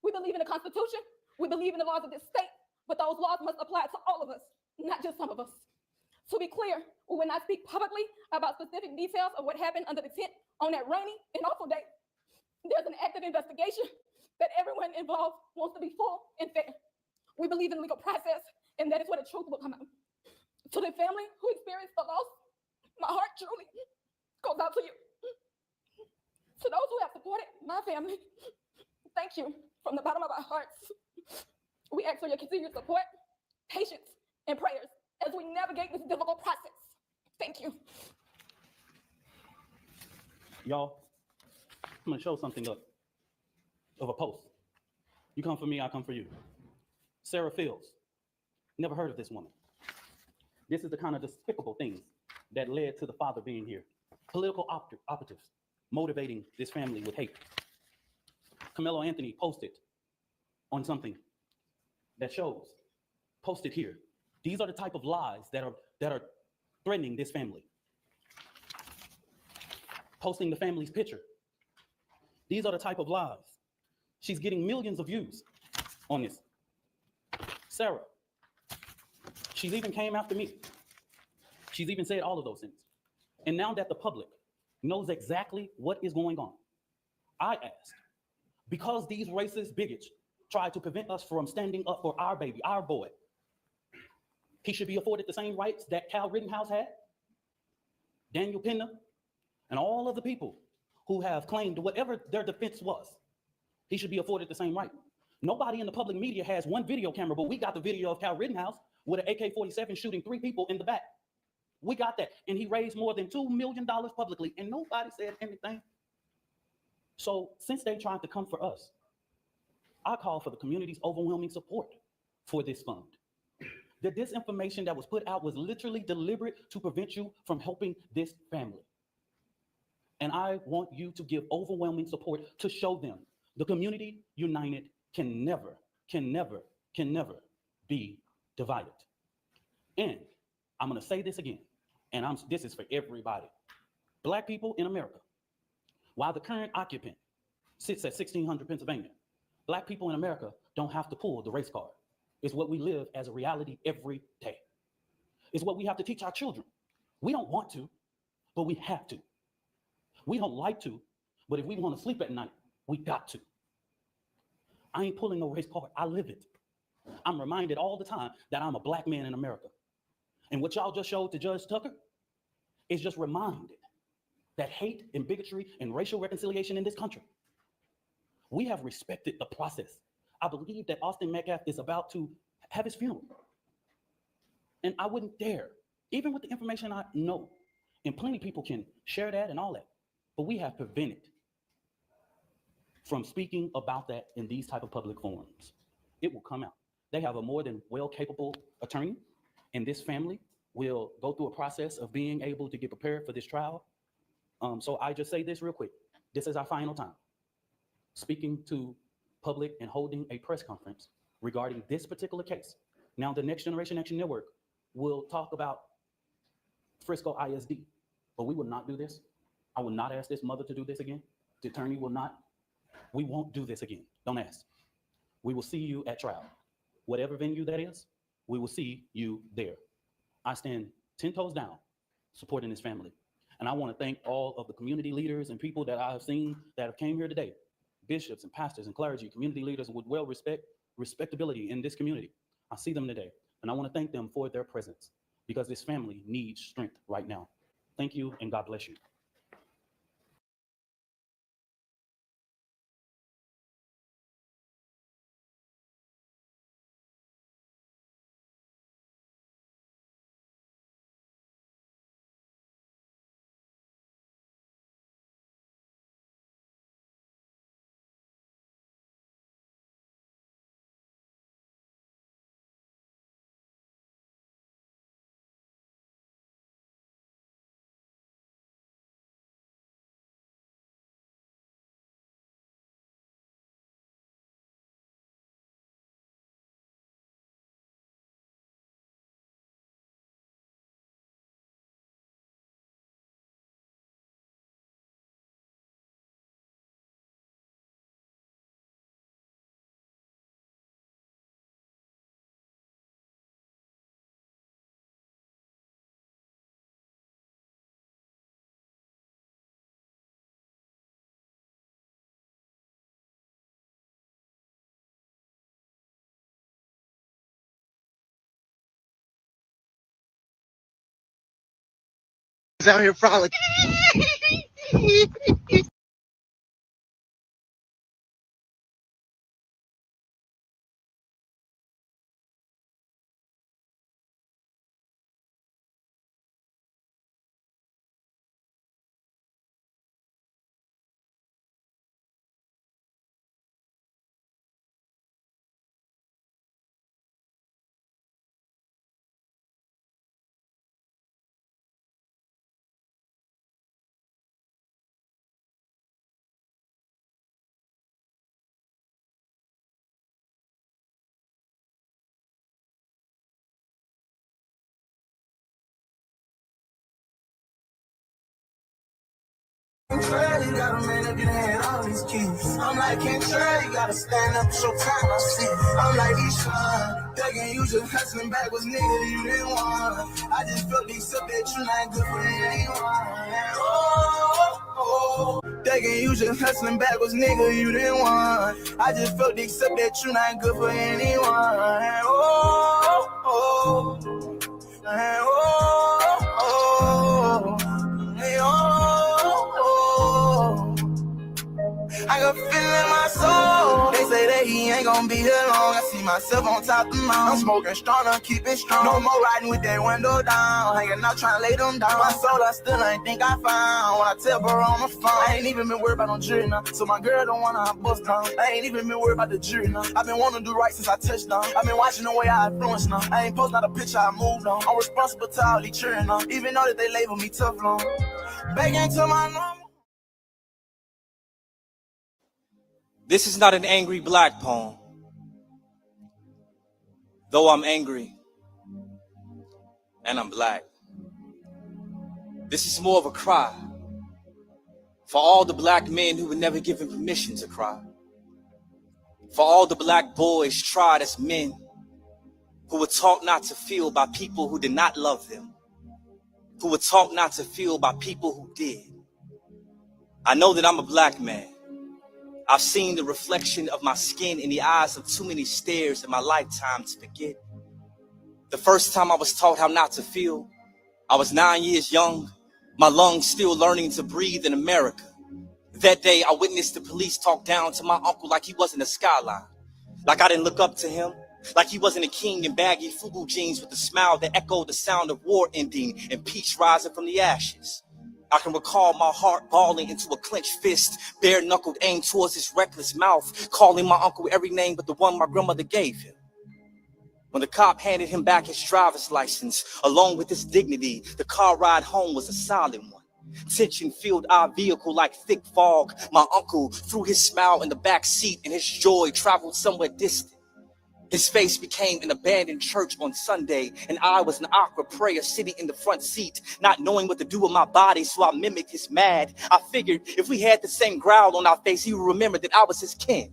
We believe in the Constitution, we believe in the laws of this state, but those laws must apply to all of us, not just some of us. To be clear, we will not speak publicly about specific details of what happened under the tent on that rainy and awful day. There's an active investigation that everyone involved wants to be full and fair. We believe in the legal process, and that is where the truth will come out. To the family who experienced the loss, my heart truly goes out to you. To those who have supported my family, thank you from the bottom of our hearts. We ask for your continued support, patience, and prayers as we navigate this difficult process. Thank you. Y'all, I'm gonna show something up of a post. You come for me, I come for you. Sarah Fields, never heard of this woman. This is the kind of despicable things that led to the father being here. Political operatives motivating this family with hate. Kamelo Anthony posted on something that shows, posted here. These are the type of lies that are threatening this family. Posting the family's picture. These are the type of lies. She's getting millions of views on this. Sarah, she's even came after me. She's even said all of those things. And now that the public knows exactly what is going on, I asked, because these racist bigots try to prevent us from standing up for our baby, our boy, he should be afforded the same rights that Cal Rittenhouse had, Daniel Penna, and all of the people who have claimed whatever their defense was. He should be afforded the same right. Nobody in the public media has one video camera, but we got the video of Cal Rittenhouse with an AK-47 shooting 3 people in the back. We got that. And he raised more than $2 million publicly, and nobody said anything. So since they tried to come for us, I call for the community's overwhelming support for this fund. The disinformation that was put out was literally deliberate to prevent you from helping this family. And I want you to give overwhelming support to show them the community united can never be divided. And I'm gonna say this again, and this is for everybody. Black people in America, while the current occupant sits at 1600 Pennsylvania, Black people in America don't have to pull the race card. It's what we live as a reality every day. It's what we have to teach our children. We don't want to, but we have to. We don't like to, but if we want to sleep at night, we got to. I ain't pulling no race card, I live it. I'm reminded all the time that I'm a Black man in America. And what y'all just showed to Judge Tucker is just reminded that hate and bigotry and racial reconciliation in this country, we have respected the process. I believe that Austin Metcalf is about to have his funeral. And I wouldn't dare, even with the information I know, and plenty of people can share that and all that, but we have prevented from speaking about that in these type of public forums. It will come out. They have a more than well-capable attorney, and this family will go through a process of being able to get prepared for this trial. So I just say this real quick. This is our final time speaking to public and holding a press conference regarding this particular case. Now, the Next Generation Action Network will talk about Frisco ISD, but we will not do this. I will not ask this mother to do this again. The attorney will not. We won't do this again. Don't ask. We will see you at trial. Whatever venue that is, we will see you there. I stand 10 toes down supporting this family. And I want to thank all of the community leaders and people that I have seen that have came here today, bishops and pastors and clergy, community leaders with respectability in this community. I see them today, and I want to thank them for their presence because this family needs strength right now. Thank you, and God bless you. niggas out here frolicking. You got a man that can hand all these keys. I'm like, can't try, you gotta stand up, show time, I see. I'm like, Eshawn, begging you just hustling back was nigga you didn't want. I just felt these up that you not good for anyone. Oh, begging you just hustling back was nigga you didn't want. I just felt these up that you not good for anyone. Oh, I got feeling in my soul. They say that he ain't gonna be here long. I see myself on top of the mountain. I'm smoking strong, I'm keeping strong. No more riding with that window down. Hanging out trying to lay them down. My soul I still ain't think I found. When I tell bro on the phone, I ain't even been worried about no jury now. So my girl don't wanna have bust down. I ain't even been worried about the jury now. I've been wanting to do right since I touched down. I've been watching the way I influence now. I ain't posting out a picture I moved on. I'm responsible to all these cheering now. Even though that they label me tough long. Back into my number. This is not an angry black poem, though I'm angry and I'm black. This is more of a cry for all the black men who were never given permission to cry, for all the black boys tried as men who were taught not to feel by people who did not love them, who were taught not to feel by people who did. I know that I'm a black man. I've seen the reflection of my skin in the eyes of too many stares in my lifetime to forget. The first time I was taught how not to feel, I was 9 years young, my lungs still learning to breathe in America. That day, I witnessed the police talk down to my uncle like he wasn't a skyline, like I didn't look up to him, like he wasn't a king in baggy FUBU jeans with a smile that echoed the sound of war ending and peace rising from the ashes. I can recall my heart balling into a clenched fist, bare-knuckled aim towards his reckless mouth, calling my uncle every name but the one my grandmother gave him. When the cop handed him back his driver's license, along with his dignity, the car ride home was a silent one. Tension filled our vehicle like thick fog. My uncle threw his smile in the back seat and his joy traveled somewhere distant. His face became an abandoned church on Sunday, and I was an opera prayer sitting in the front seat, not knowing what to do with my body, so I mimicked his mad. I figured if we had the same growl on our face, he would remember that I was his kin.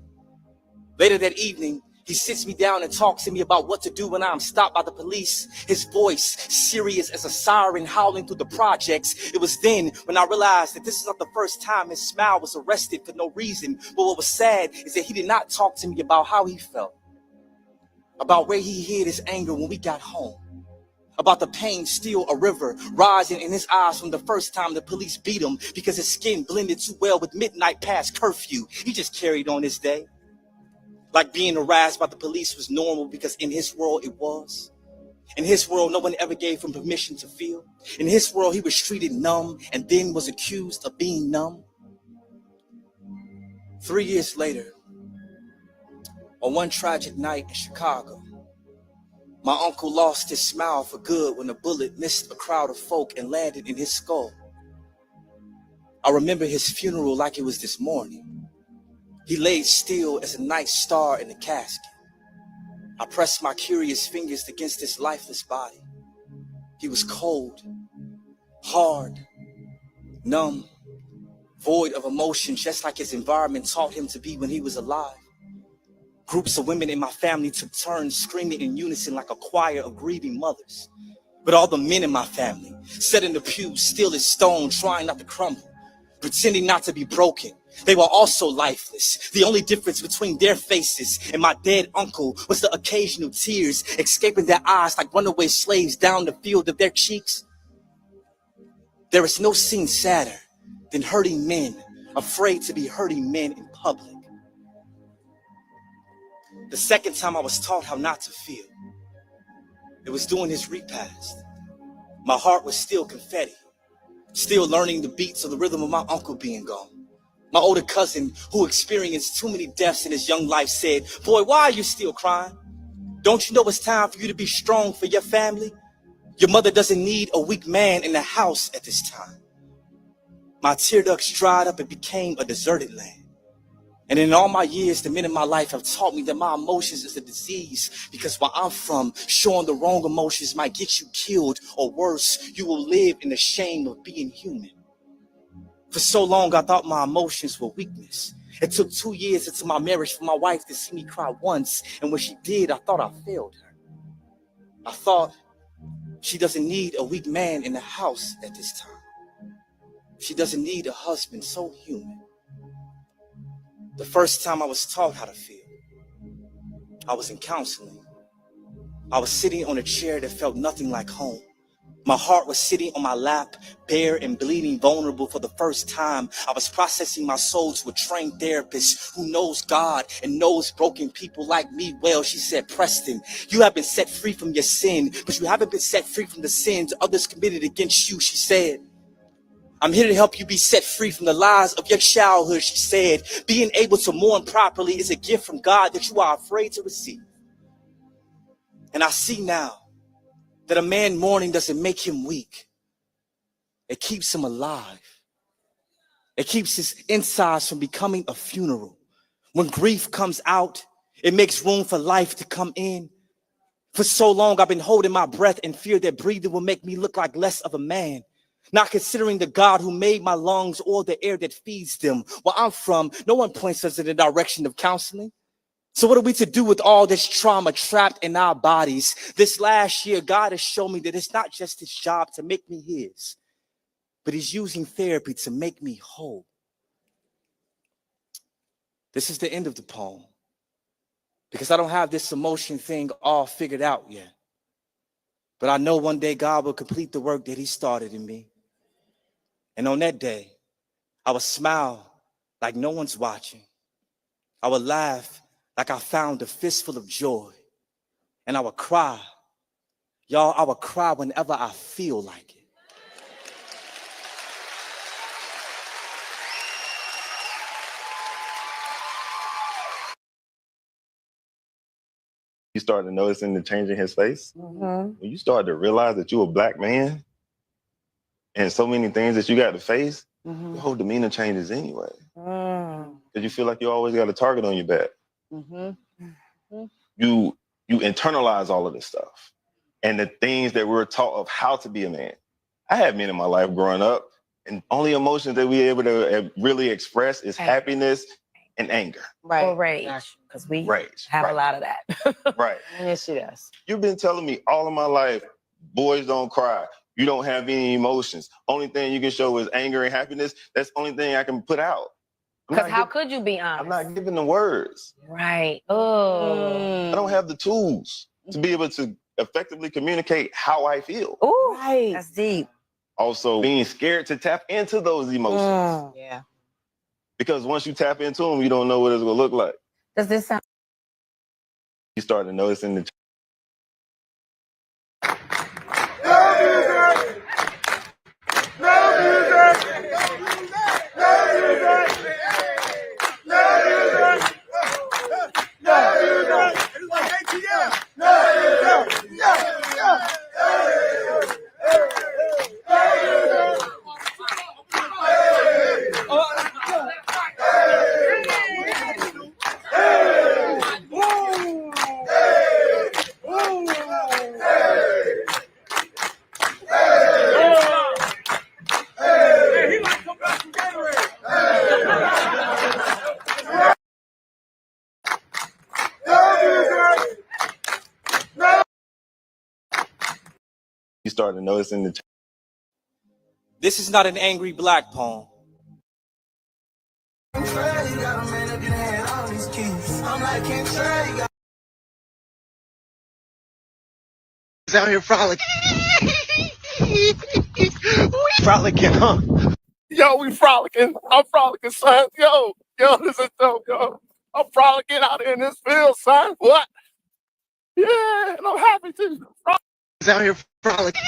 Later that evening, he sits me down and talks to me about what to do when I'm stopped by the police. His voice, serious as a siren howling through the projects. It was then when I realized that this is not the first time his smile was arrested for no reason. But what was sad is that he did not talk to me about how he felt, about where he hid his anger when we got home, about the pain still a river rising in his eyes from the first time the police beat him because his skin blended too well with midnight past curfew. He just carried on his day. Like being harassed by the police was normal because in his world it was. In his world, no one ever gave him permission to feel. In his world, he was treated numb and then was accused of being numb. 3 years later, on one tragic night in Chicago, my uncle lost his smile for good when a bullet missed a crowd of folk and landed in his skull. I remember his funeral like it was this morning. He laid still as a night star in the casket. I pressed my curious fingers against his lifeless body. He was cold, hard, numb, void of emotion, just like his environment taught him to be when he was alive. Groups of women in my family took turns screaming in unison like a choir of grieving mothers. But all the men in my family sat in the pews, still as stone, trying not to crumble, pretending not to be broken. They were also lifeless. The only difference between their faces and my dead uncle was the occasional tears escaping their eyes like runaway slaves down the field of their cheeks. There is no scene sadder than hurting men, afraid to be hurting men in public. The second time I was taught how not to feel, it was doing his repast. My heart was still confetti, still learning the beats of the rhythm of my uncle being gone. My older cousin, who experienced too many deaths in his young life, said, "Boy, why are you still crying? Don't you know it's time for you to be strong for your family? Your mother doesn't need a weak man in the house at this time." My tear ducts dried up and became a deserted land. And in all my years, the men in my life have taught me that my emotions is a disease, because where I'm from, showing the wrong emotions might get you killed, or worse, you will live in the shame of being human. For so long, I thought my emotions were weakness. It took 2 years into my marriage for my wife to see me cry once, and when she did, I thought I failed her. I thought she doesn't need a weak man in the house at this time. She doesn't need a husband so human. The first time I was taught how to feel, I was in counseling. I was sitting on a chair that felt nothing like home. My heart was sitting on my lap, bare and bleeding, vulnerable for the first time. I was processing my soul to a trained therapist who knows God and knows broken people like me well. She said, "Preston, you have been set free from your sin, but you haven't been set free from the sins others committed against you." She said, "I'm here to help you be set free from the lies of your childhood." She said, "Being able to mourn properly is a gift from God that you are afraid to receive." And I see now that a man mourning doesn't make him weak. It keeps him alive. It keeps his insides from becoming a funeral. When grief comes out, it makes room for life to come in. For so long, I've been holding my breath in fear that breathing will make me look like less of a man, not considering the God who made my lungs or the air that feeds them. Where I'm from, no one points us in the direction of counseling. So what are we to do with all this trauma trapped in our bodies? This last year, God has shown me that it's not just his job to make me his, but he's using therapy to make me whole. This is the end of the poem, because I don't have this emotion thing all figured out yet. But I know one day God will complete the work that he started in me. And on that day, I will smile like no one's watching. I will laugh like I found a fistful of joy. And I will cry. Y'all, I will cry whenever I feel like it. You started noticing the change in his face. Mm-hmm. When you started to realize that you're a black man and so many things that you got to face, Mm-hmm. your whole demeanor changes anyway. Mm. Because you feel like you always got a target on your back. Mm-hmm. Mm-hmm. You internalize all of this stuff and the things that we're taught of how to be a man. I had men in my life growing up, and only emotions that we able to really express is happiness and anger. Right. Or rage. Because we have a lot of that. Right. Yes, she does. You've been telling me all of my life, boys don't cry. You don't have any emotions. Only thing you can show is anger and happiness. That's the only thing I can put out. Because how could you be honest? I'm not giving the words. Right. Oh. I don't have the tools to be able to effectively communicate how I feel. Oh, right. That's deep. Also, being scared to tap into those emotions. Yeah. Because once you tap into them, you don't know what it's going to look like. Does this sound? You start noticing the you start noticing the. This is not an angry black poem. Out here frolicking. We frolicking, huh? Yo, we frolicking. I'm frolicking, son. Yo, this is dope, yo. I'm frolicking out here in this field, son. What? Yeah, and I'm happy to. Out here frolicking.